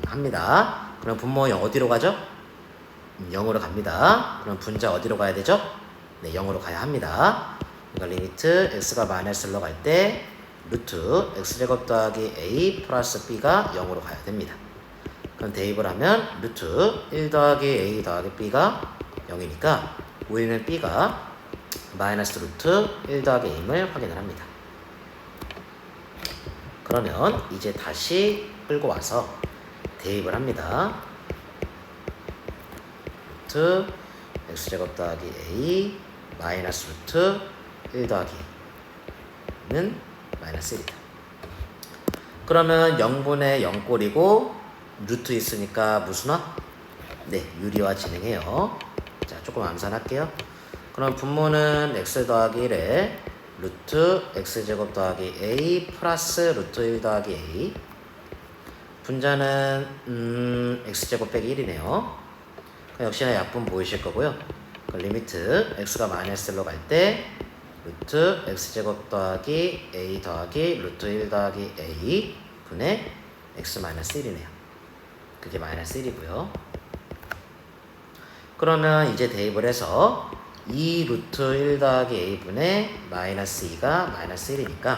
합니다. 그럼 분모 0 어디로 가죠? 0으로 갑니다. 그럼 분자 어디로 가야 되죠? 네, 0으로 가야 합니다. 그러니까 리미트 x가 마이너스 1로 갈 때 루트 x제곱 더하기 a 플러스 b가 0으로 가야 됩니다. 그럼 대입을 하면 루트 1 더하기 a 더하기 b가 0이니까 우리는 b가 마이너스 루트 1 더하기 a임을 확인을 합니다. 그러면 이제 다시 끌고 와서 대입을 합니다. 루트 x제곱 더하기 a 마이너스 루트 1 더하기 는 마이너스 1이다. 그러면 0분의 0꼴이고 루트 있으니까 무슨 화? 네, 유리화 진행해요. 자, 조금 암산할게요. 그럼 분모는 x 더하기 1에 루트 x제곱 더하기 a 플러스 루트 1 더하기 a, 분자는 x제곱 빼기 1이네요. 역시나 약분 보이실 거고요. 리미트 x가 마이너스 1로 갈 때 루트 x제곱 더하기 a 더하기 루트 1 더하기 a 분의 x 마이너스 1이네요. 그게 마이너스 1이고요. 그러면 이제 대입을 해서 2 루트 1 더하기 a 분의 마이너스 2가 마이너스 1이니까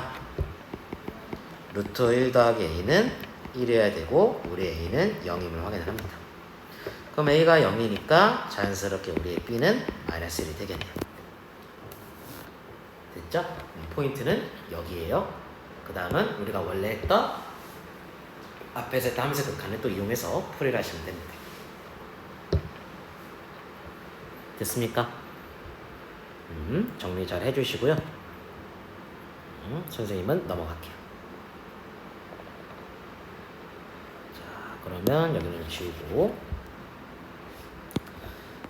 루트 1 더하기 a는 1이어야 되고 우리 a는 0임을 확인을 합니다. 그럼 a가 0이니까 자연스럽게 우리의 b는 마이너스 1이 되겠네요. 됐죠? 포인트는 여기에요. 그 다음은 우리가 원래 했던 앞에서 했던 함수 극한을 또 이용해서 풀이를 하시면 됩니다. 됐습니까? 정리 잘 해주시고요. 선생님은 넘어갈게요. 자, 그러면 여기는 지우고,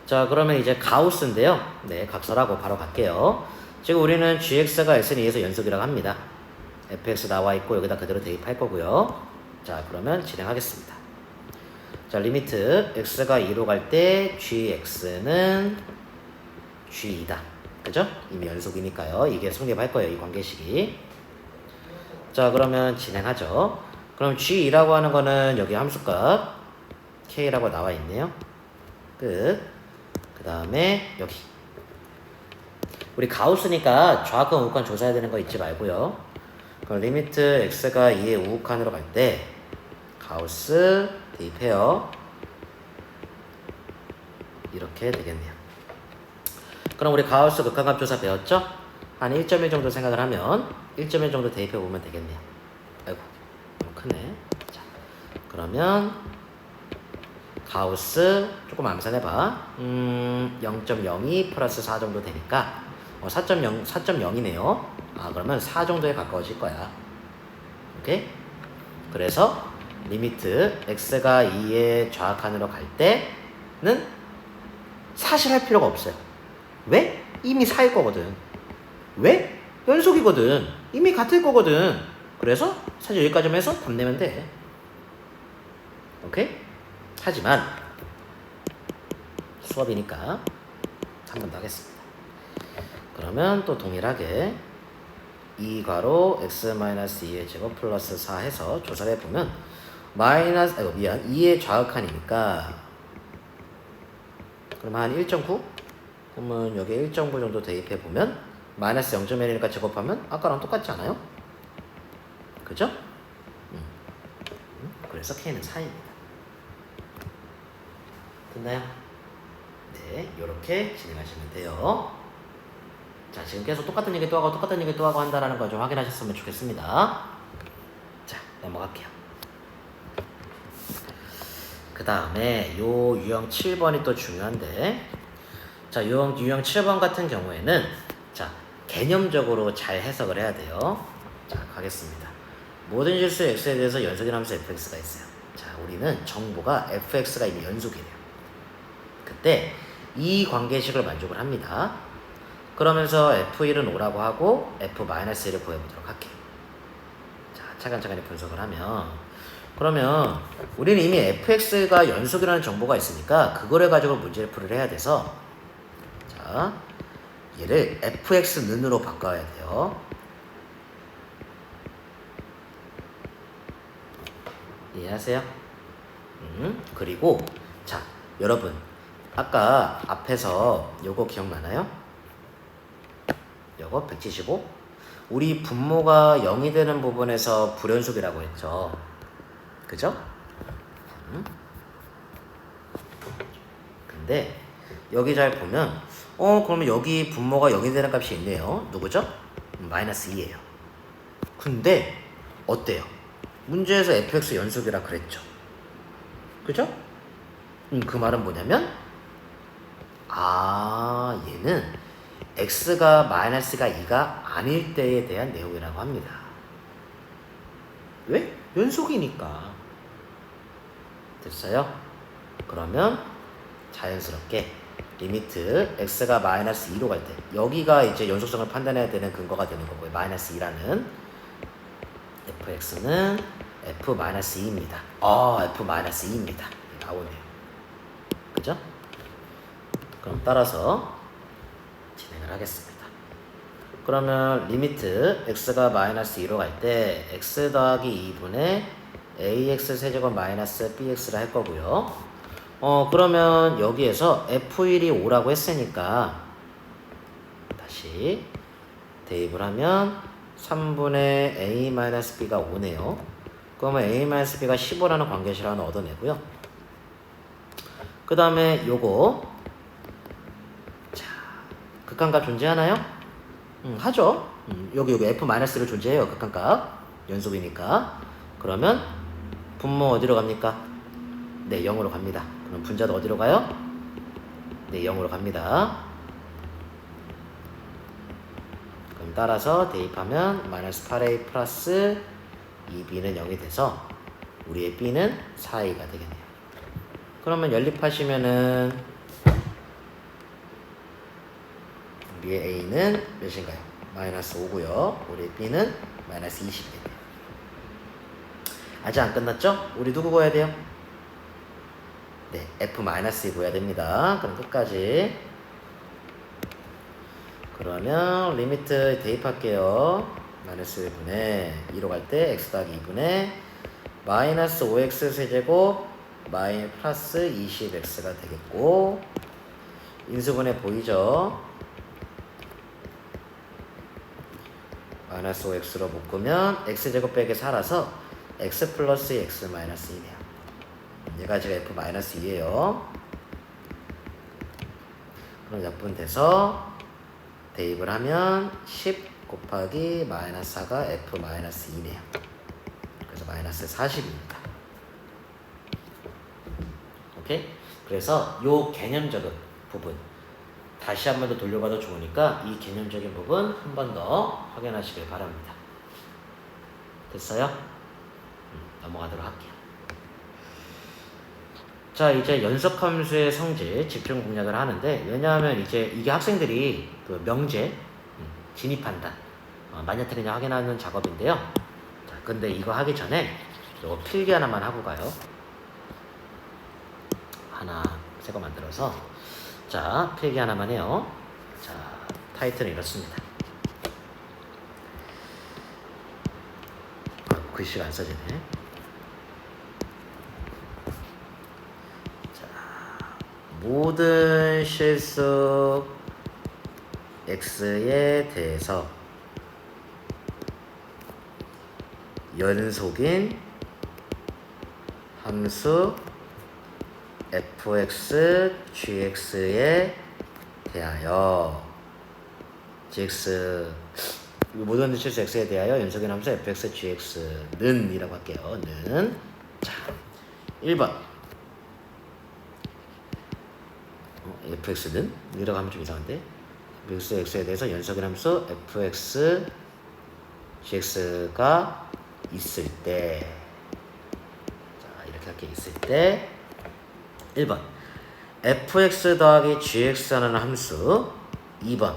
자, 그러면 이제 가우스인데요. 네, 각설하고 바로 갈게요. 지금 우리는 gx가 x에 의해서 연속이라고 합니다. fx 나와 있고 여기다 그대로 대입할 거고요. 자, 그러면 진행하겠습니다. 자, 리미트 x가 2로 갈 때 gx는 g2다. 그죠? 이미 연속이니까요. 이게 성립할 거예요. 이 관계식이. 자, 그러면 진행하죠. 그럼 g2라고 하는 거는 여기 함수값 k라고 나와 있네요. 끝. 그 다음에 여기 우리 가우스니까 좌극한 우극한 조사해야 되는 거 잊지 말고요. 그럼 리미트 x가 2의 우극한으로 갈 때 가우스 대입해요. 이렇게 되겠네요. 그럼 우리 가우스 극한값 조사 배웠죠? 한 1.1 정도 생각을 하면 1.1 정도 대입해 보면 되겠네요. 아이고 너무 크네. 자, 그러면 가우스 조금 암산해봐. 0.02 플러스 4 정도 되니까 4.0이네요. 아, 그러면 4 정도에 가까워질 거야. 오케이? 그래서 리미트 x가 2의 좌악한으로 갈 때는 사실 할 필요가 없어요. 왜? 이미 4일 거거든. 왜? 연속이거든. 이미 같을 거거든. 그래서 사실 여기까지만 해서 답 내면 돼. 오케이? 하지만 수업이니까 한 번 더 하겠습니다. 그러면 또 동일하게 2괄호 x-2의 제곱 플러스 4 해서 조사를 해보면 2의 좌극한이니까 그럼 한 1.9? 그러면 여기 1.9 정도 대입해보면 마이너스 0.1이니까 제곱하면 아까랑 똑같지 않아요? 그죠? 그래서 k는 4입니다. 됐나요? 네, 이렇게 진행하시면 돼요. 자, 지금 계속 똑같은 얘기 또 하고 똑같은 얘기 또 하고 한다는 걸 좀 확인하셨으면 좋겠습니다. 자, 넘어갈게요. 그 다음에 요 유형 7번이 또 중요한데, 자, 유형 7번 같은 경우에는 자, 개념적으로 잘 해석을 해야 돼요. 자, 가겠습니다. 모든 실수 x에 대해서 연속인 함수 fx가 있어요. 자, 우리는 정보가 fx가 이미 연속이래요. 그때 이 관계식을 만족을 합니다. 그러면서 f1은 5라고 하고 f-1을 구해보도록 할게요. 자, 차근차근히 분석을 하면 그러면 우리는 이미 fx가 연속이라는 정보가 있으니까 그거를 가지고 문제를 풀이를 해야 돼서 자, 얘를 fx는으로 바꿔야 돼요. 이해하세요? 그리고 자, 여러분 아까 앞에서 요거 기억나나요? 요거 175 우리 분모가 0이 되는 부분에서 불연속이라고 했죠. 그죠? 근데 여기 잘 보면 그러면 여기 분모가 0이 되는 값이 있네요. 누구죠? 마이너스 2예요. 근데 어때요? 문제에서 fx 연속이라 그랬죠. 그죠? 그 말은 뭐냐면 얘는 x가 마이너스가 2가 아닐 때에 대한 내용이라고 합니다. 왜? 연속이니까. 됐어요? 그러면 자연스럽게 리미트 x가 마이너스 2로 갈 때 여기가 이제 연속성을 판단해야 되는 근거가 되는 거고요. 마이너스 2라는 fx는 f-2입니다. f-2입니다. 나오네요. 그죠? 그럼 따라서 진행을 하겠습니다. 그러면 리미트 x가 마이너스 2로 갈 때 x 더하기 2분의 ax 세제곱 마이너스 bx를 할 거고요. 그러면 여기에서 f1이 5라고 했으니까 다시 대입을 하면 3분의 a-b가 5네요. 그러면 a-b가 15라는 관계식 하나 얻어내고요. 그 다음에 요거 자, 극한값 존재하나요? 하죠. 여기 f-를 존재해요. 극한값 연속이니까. 그러면 분모 어디로 갑니까? 네, 0으로 갑니다. 그럼 분자도 어디로 가요? 네, 0으로 갑니다. 그럼 따라서 대입하면 마이너스 8a 플러스 2b는 0이 돼서 우리의 b는 4a가 되겠네요. 그러면 연립하시면은 우리의 a는 몇인가요? 마이너스 5고요. 우리 b는 마이너스 20이 돼요. 아직 안 끝났죠? 우리 누구 구해야 돼요? 네, f-2 구해야 됩니다. 그럼 끝까지. 그러면 리미트 대입할게요. 마이너스 1분의 2로 갈 때 x 더하기 2분의 마이너스 5x 세제곱 플러스 20x가 되겠고, 인수분해 보이죠? 마이너스 5x로 묶으면 x제곱 빼기 4라서 x 플러스 x 마이너스 2네요. 얘가 지금 f-2예요. 그럼 몇 분 돼서 대입을 하면 10 곱하기 마이너스 4가 f-2네요. 그래서 마이너스 40입니다. 오케이? 그래서 요 개념적인 부분 다시 한 번 더 돌려봐도 좋으니까 이 개념적인 부분 한 번 더 확인하시길 바랍니다. 됐어요? 넘어가도록 할게요. 자, 이제 연속함수의 성질 집중 공략을 하는데, 왜냐하면 이제 이게 학생들이 그 명제 진입한다 맞냐 틀리냐 확인하는 작업인데요. 자, 근데 이거 하기 전에 이거 필기 하나만 하고 가요. 하나 새거 만들어서, 자, 필기 하나만 해요. 자, 타이틀은 이렇습니다. 글씨가 안 써지네. 자, 모든 실수 x에 대해서 연속인 함수 fx, gx에 대하여 gx 모든 실수 x에 대하여 연속인 함수 fx, gx는 이라고 할게요. 는. 자, 1번 fx는 이라고 하면 좀 이상한데, fx, x에 대해서 연속인 함수 fx, gx가 있을 때, 자, 이렇게 할게. 있을 때 1번 fx 더하기 gx 하는 함수, 2번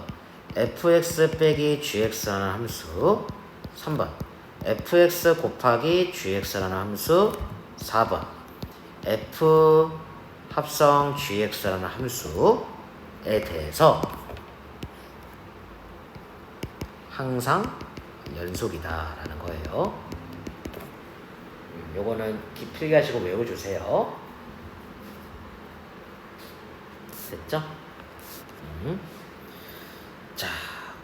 fx 빼기 gx 하는 함수, 3번 fx 곱하기 gx 하는 함수, 4번 f 합성 gx 라는 함수에 대해서 항상 연속이다 라는 거예요. 요거는 필기 하시고 외워주세요. 됐죠? 자,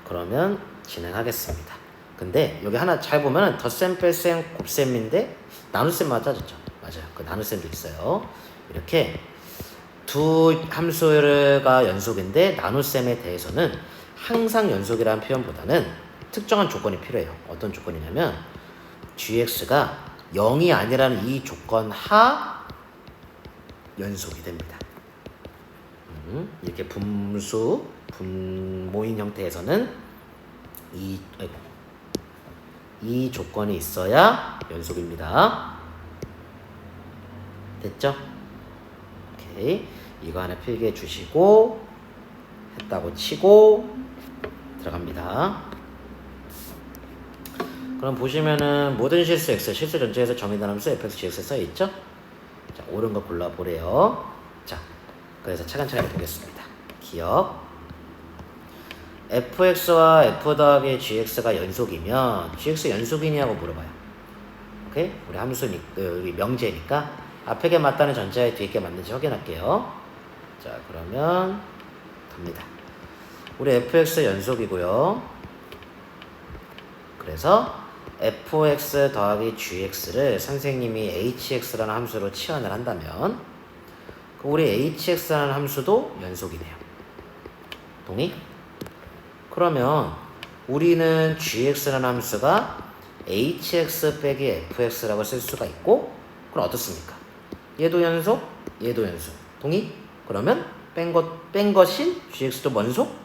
그러면 진행하겠습니다. 근데 여기 하나 잘 보면 덧셈, 뺄셈, 곱셈인데 나눗셈 맞아졌죠? 맞아요. 그 나눗셈도 있어요. 이렇게 두 함수가 연속인데 나눗셈에 대해서는 항상 연속이라는 표현보다는 특정한 조건이 필요해요. 어떤 조건이냐면 gx가 0이 아니라는 이 조건 하 연속이 됩니다. 이렇게 분모인 형태에서는 이 조건이 있어야 연속입니다. 됐죠? 오케이. 이거 하나 필기해 주시고 했다고 치고 들어갑니다. 그럼 보시면은 모든 실수 x, 실수 전체에서 정의된 함수 fx, gx에 써 있죠? 자, 옳은 거 골라 보래요. 자, 그래서 차근차근히 보겠습니다. 기억. fx와 f 더하기 gx가 연속이면 gx 연속이냐고 물어봐요. 오케이? 우리 함수니까, 우리 명제니까 앞에 게 맞다는 전제하에 뒤에 게 맞는지 확인할게요. 자, 그러면 갑니다. 우리 fx 연속이고요. 그래서 fx 더하기 gx를 선생님이 hx라는 함수로 치환을 한다면 우리 hx라는 함수도 연속이네요. 동의? 그러면 우리는 gx라는 함수가 hx 빼기 fx라고 쓸 수가 있고, 그럼 어떻습니까? 얘도 연속, 얘도 연속. 동의? 그러면 뺀 것인 gx도 연속?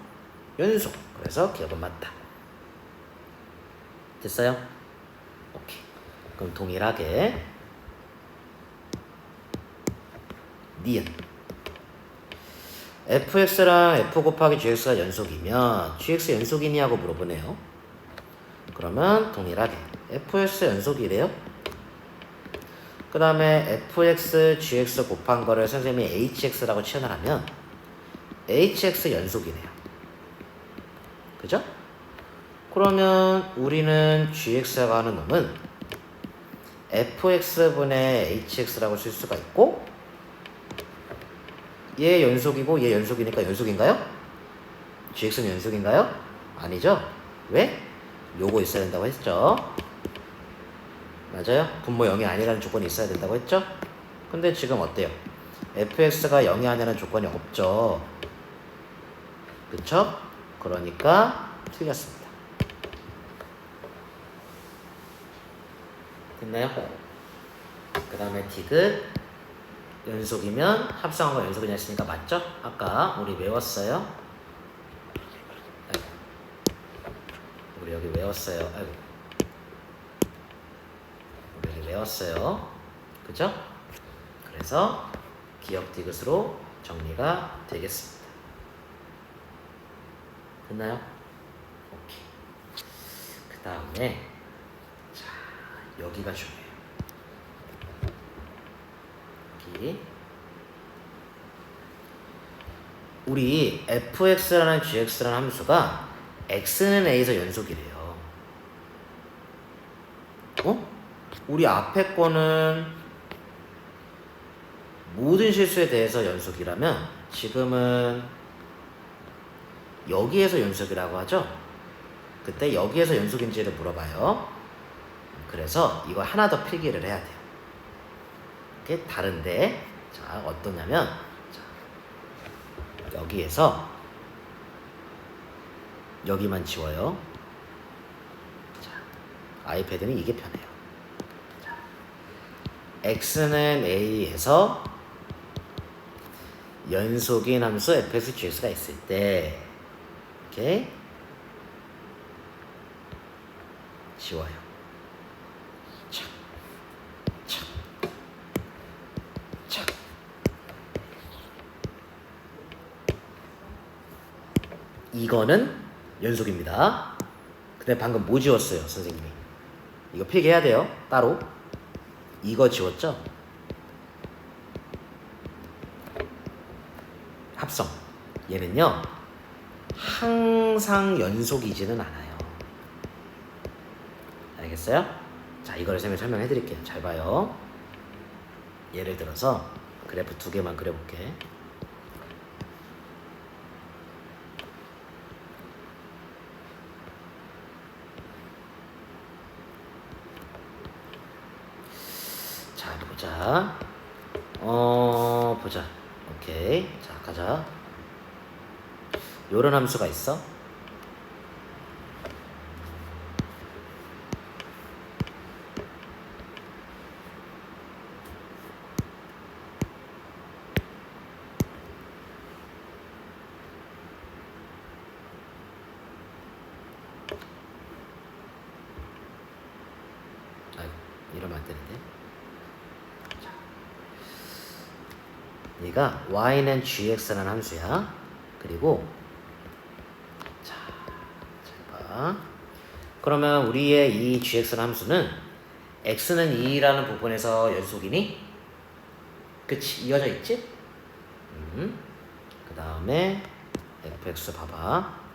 연속. 그래서 기억은 맞다. 됐어요? 오케이. 그럼 동일하게 니은 fx랑 f 곱하기 gx가 연속이면 gx 연속이냐고 물어보네요. 그러면 동일하게 fx 연속이래요. 그 다음에 fx, gx 곱한 거를 선생님이 hx라고 치환을 하면 hx 연속이네요. 그죠? 그러면 우리는 gx라고 하는 놈은 fx분의 hx라고 쓸 수가 있고, 얘 연속이고 얘 연속이니까 연속인가요? gx는 연속인가요? 아니죠? 왜? 요거 있어야 된다고 했죠? 맞아요? 분모 0이 아니라는 조건이 있어야 된다고 했죠? 근데 지금 어때요? fx가 0이 아니라는 조건이 없죠? 그쵸? 그러니까 틀렸습니다. 됐나요? 그 다음에 디귿 연속이면 합성한 거 연속이냐 했으니까 맞죠? 아까 우리 외웠어요. 아이고. 우리 여기 외웠어요. 아이고. 우리 여기 외웠어요. 그죠? 그래서 기억 디귿으로 정리가 되겠습니다. 됐나요? 오케이. 그 다음에 자, 여기가 중요해요. 여기 우리 fx라는 gx라는 함수가 x는 a에서 연속이래요. 우리 앞에 거는 모든 실수에 대해서 연속이라면 지금은 여기에서 연속이라고 하죠. 그때 여기에서 연속인지를 물어봐요. 그래서 이거 하나 더 필기를 해야 돼요. 이게 다른데, 자, 어떠냐면, 자, 여기에서 여기만 지워요. 자, 아이패드는 이게 편해요. 자, x는 a에서 연속인 함수 fx, gx가 있을 때 이렇게 지워요. 착, 착, 착. 이거는 연속입니다. 근데 방금 뭐 지웠어요, 선생님이? 이거 필기해야 돼요, 따로. 이거 지웠죠? 합성. 얘는요, 항상 연속이지는 않아요. 알겠어요? 자, 이거를 쌤이 설명해 드릴게요. 잘 봐요. 예를 들어서 그래프 두 개만 그려볼게. 자, 보자. 보자. 오케이. 자, 가자. 요런 함수가 있어. 아이고, 이러면 안 되는데. 자, 얘가 y는 gx라는 함수야. 그리고 자, 잘 봐. 그러면 우리의 이 gx라는 함수는 x는 2라는 부분에서 연속이니? 그치? 이어져 있지? 그 다음에 fx 봐봐.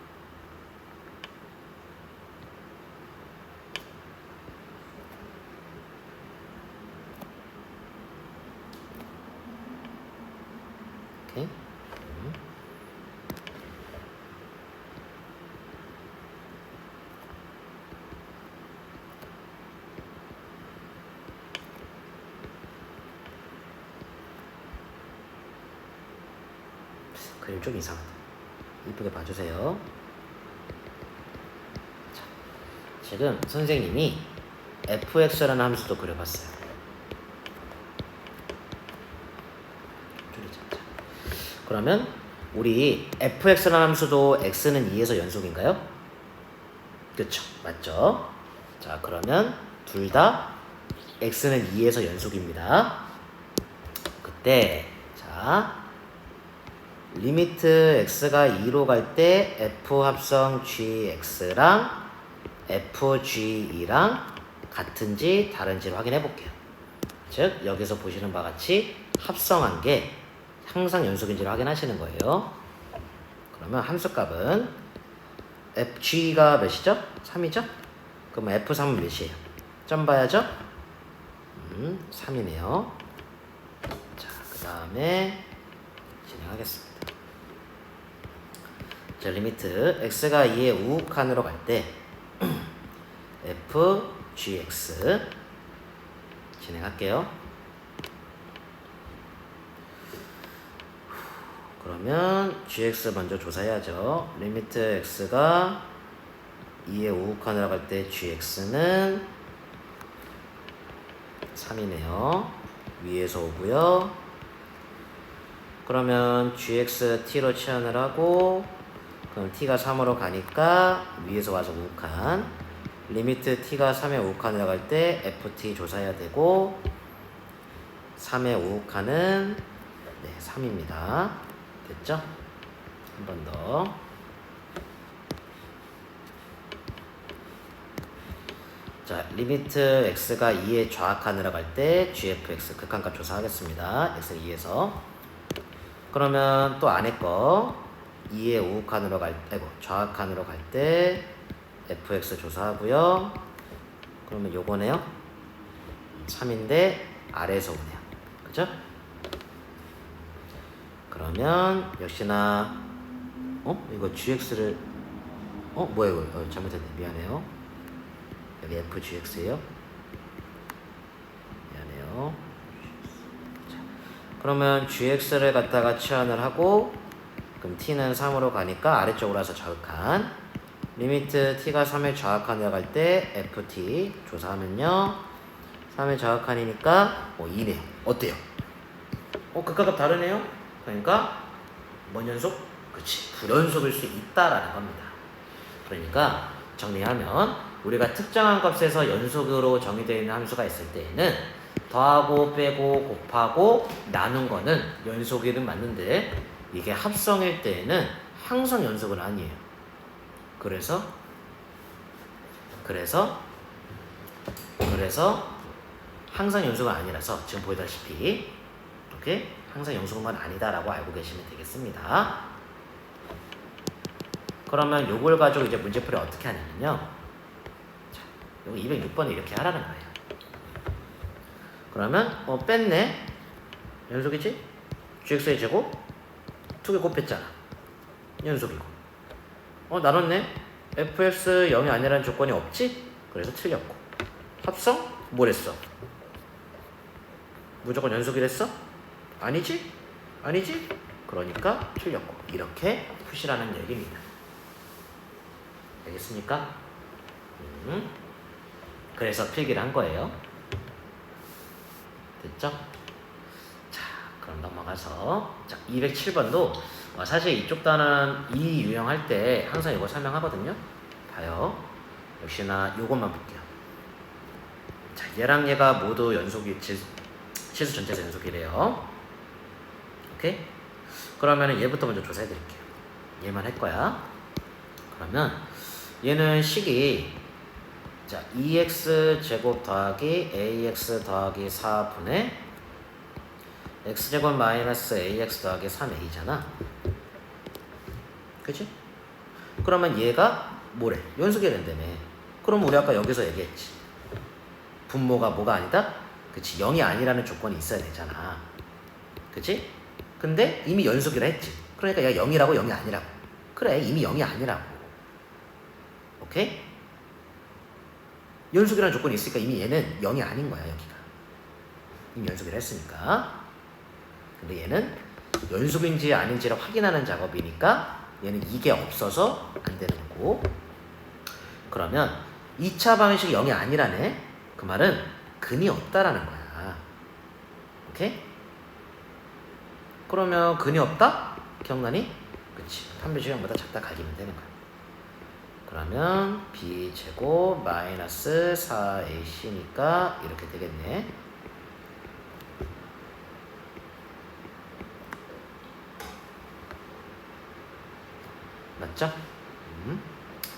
오케이. 그림 좀 이상하다. 이쁘게 봐주세요. 자, 지금 선생님이 fx라는 함수도 그려봤어요. 줄이자. 그러면 우리 fx라는 함수도 x는 2에서 연속인가요? 그쵸, 맞죠? 자, 그러면 둘 다 x는 2에서 연속입니다. 그때 자, 리미트 x가 2로 갈 때 f 합성 gx랑 fg랑 같은지 다른지를 확인해 볼게요. 즉 여기서 보시는 바와 같이 합성한 게 항상 연속인지를 확인하시는 거예요. 그러면 함수값은 fg가 몇이죠? 3이죠? 그럼 f3은 몇이에요? 점 봐야죠? 3이네요. 자, 그 다음에 진행하겠습니다. 자, 리미트 x가 2의 우극한으로 갈 때 f gx 진행할게요. 그러면 gx 먼저 조사해야죠. 리미트 x가 2의 우극한으로 갈 때 gx는 3이네요. 위에서 오고요. 그러면 gx t로 치환을 하고 그럼 t가 3으로 가니까 위에서 와서 우극한 리미트 t가 3의 우극한으로 갈 때 ft 조사해야 되고 3의 우극한은 네, 3입니다. 됐죠? 한 번 더. 자, 리미트 x가 2의 좌악한으로 갈 때 gfx 극한값 조사하겠습니다. x를 2에서. 그러면 또 안에 거 2의 우극한으로 좌악한으로 갈 때 fx 조사하고요. 그러면 요거네요. 3인데 아래에서 오네요. 그죠? 그러면 역시나 이거 gx를 뭐야 이거 잘못했네. 미안해요. 여기 fgx예요. 미안해요. 자, 그러면 gx를 갖다가 치환을 하고 그럼 t는 3으로 가니까 아래쪽으로 와서 좌극한 리미트 t가 3의 좌극한으로 갈 때 ft 조사하면요 3의 좌극한이니까 2네요. 어때요? 극각값 다르네요. 그러니까 뭔 연속? 그치, 불연속일 수 있다라는 겁니다. 그러니까 정리하면 우리가 특정한 값에서 연속으로 정의되어 있는 함수가 있을 때에는 더하고 빼고 곱하고 나눈 거는 연속이든 맞는데 이게 합성일 때에는 항상 연속은 아니에요. 그래서 항상 연속은 아니라서 지금 보다시피 오케이? 항상 연속은 아니다라고 알고 계시면 되겠습니다. 그러면 요걸 가지고 이제 문제풀이 어떻게 하냐면요. 자, 요거 206번에 이렇게 하라는 거예요. 그러면 뺐네. 연속이지? gx의 제곱 2개 곱했잖아. 연속이고. 나눴네. fx 0이 아니라는 조건이 없지? 그래서 틀렸고. 합성? 뭐랬어? 무조건 연속이랬어? 아니지? 아니지? 그러니까 틀렸고. 이렇게 푸시라는 얘기입니다. 알겠습니까? 그래서 필기를 한 거예요. 됐죠? 자, 그럼 넘어가서 자, 207번도 사실 이쪽 단원 이 유형할 때 항상 이거 설명하거든요. 봐요. 역시나 요것만 볼게요. 자, 얘랑 얘가 모두 연속이 치수 전체에서 연속이래요. 오케이? 그러면 얘부터 먼저 조사해 드릴게요. 얘만 할 거야. 그러면 얘는 식이 자 2x 제곱 더하기 ax 더하기 4분의 x제곱 마이너스 ax 더하기 3a잖아. 그치? 그러면 얘가 뭐래? 연속이 된다며. 그럼 우리 아까 여기서 얘기했지. 분모가 뭐가 아니다? 그치? 0이 아니라는 조건이 있어야 되잖아. 그치? 근데 이미 연속이라 했지. 그러니까 얘가 0이라고 0이 아니라고. 그래, 이미 0이 아니라고. 오케이? 연속이라는 조건이 있으니까 이미 얘는 0이 아닌 거야, 여기가. 이미 연속이라 했으니까. 근데 얘는 연속인지 아닌지를 확인하는 작업이니까 얘는 이게 없어서 안 되는 거고. 그러면 2차 방정식이 0이 아니라네. 그 말은 근이 없다라는 거야. 오케이? 그러면 근이 없다? 기억나니? 그치. 판별식 0보다 작다 갈기면 되는 거야. 그러면 b제곱 마이너스 4ac니까 이렇게 되겠네. 맞죠?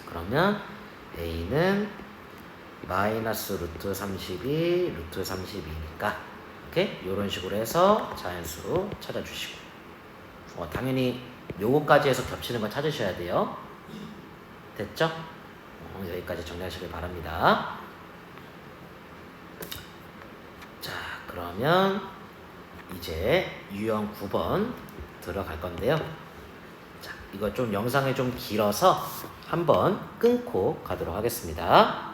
그러면 a는 마이너스 루트 32 루트 32니까 이렇게 이런 식으로 해서 자연수 찾아주시고 당연히 요거까지 해서 겹치는 거 찾으셔야 돼요. 됐죠? 여기까지 정리하시길 바랍니다. 자, 그러면 이제 유형 9번 들어갈 건데요. 자, 이거 좀 영상이 좀 길어서 한번 끊고 가도록 하겠습니다.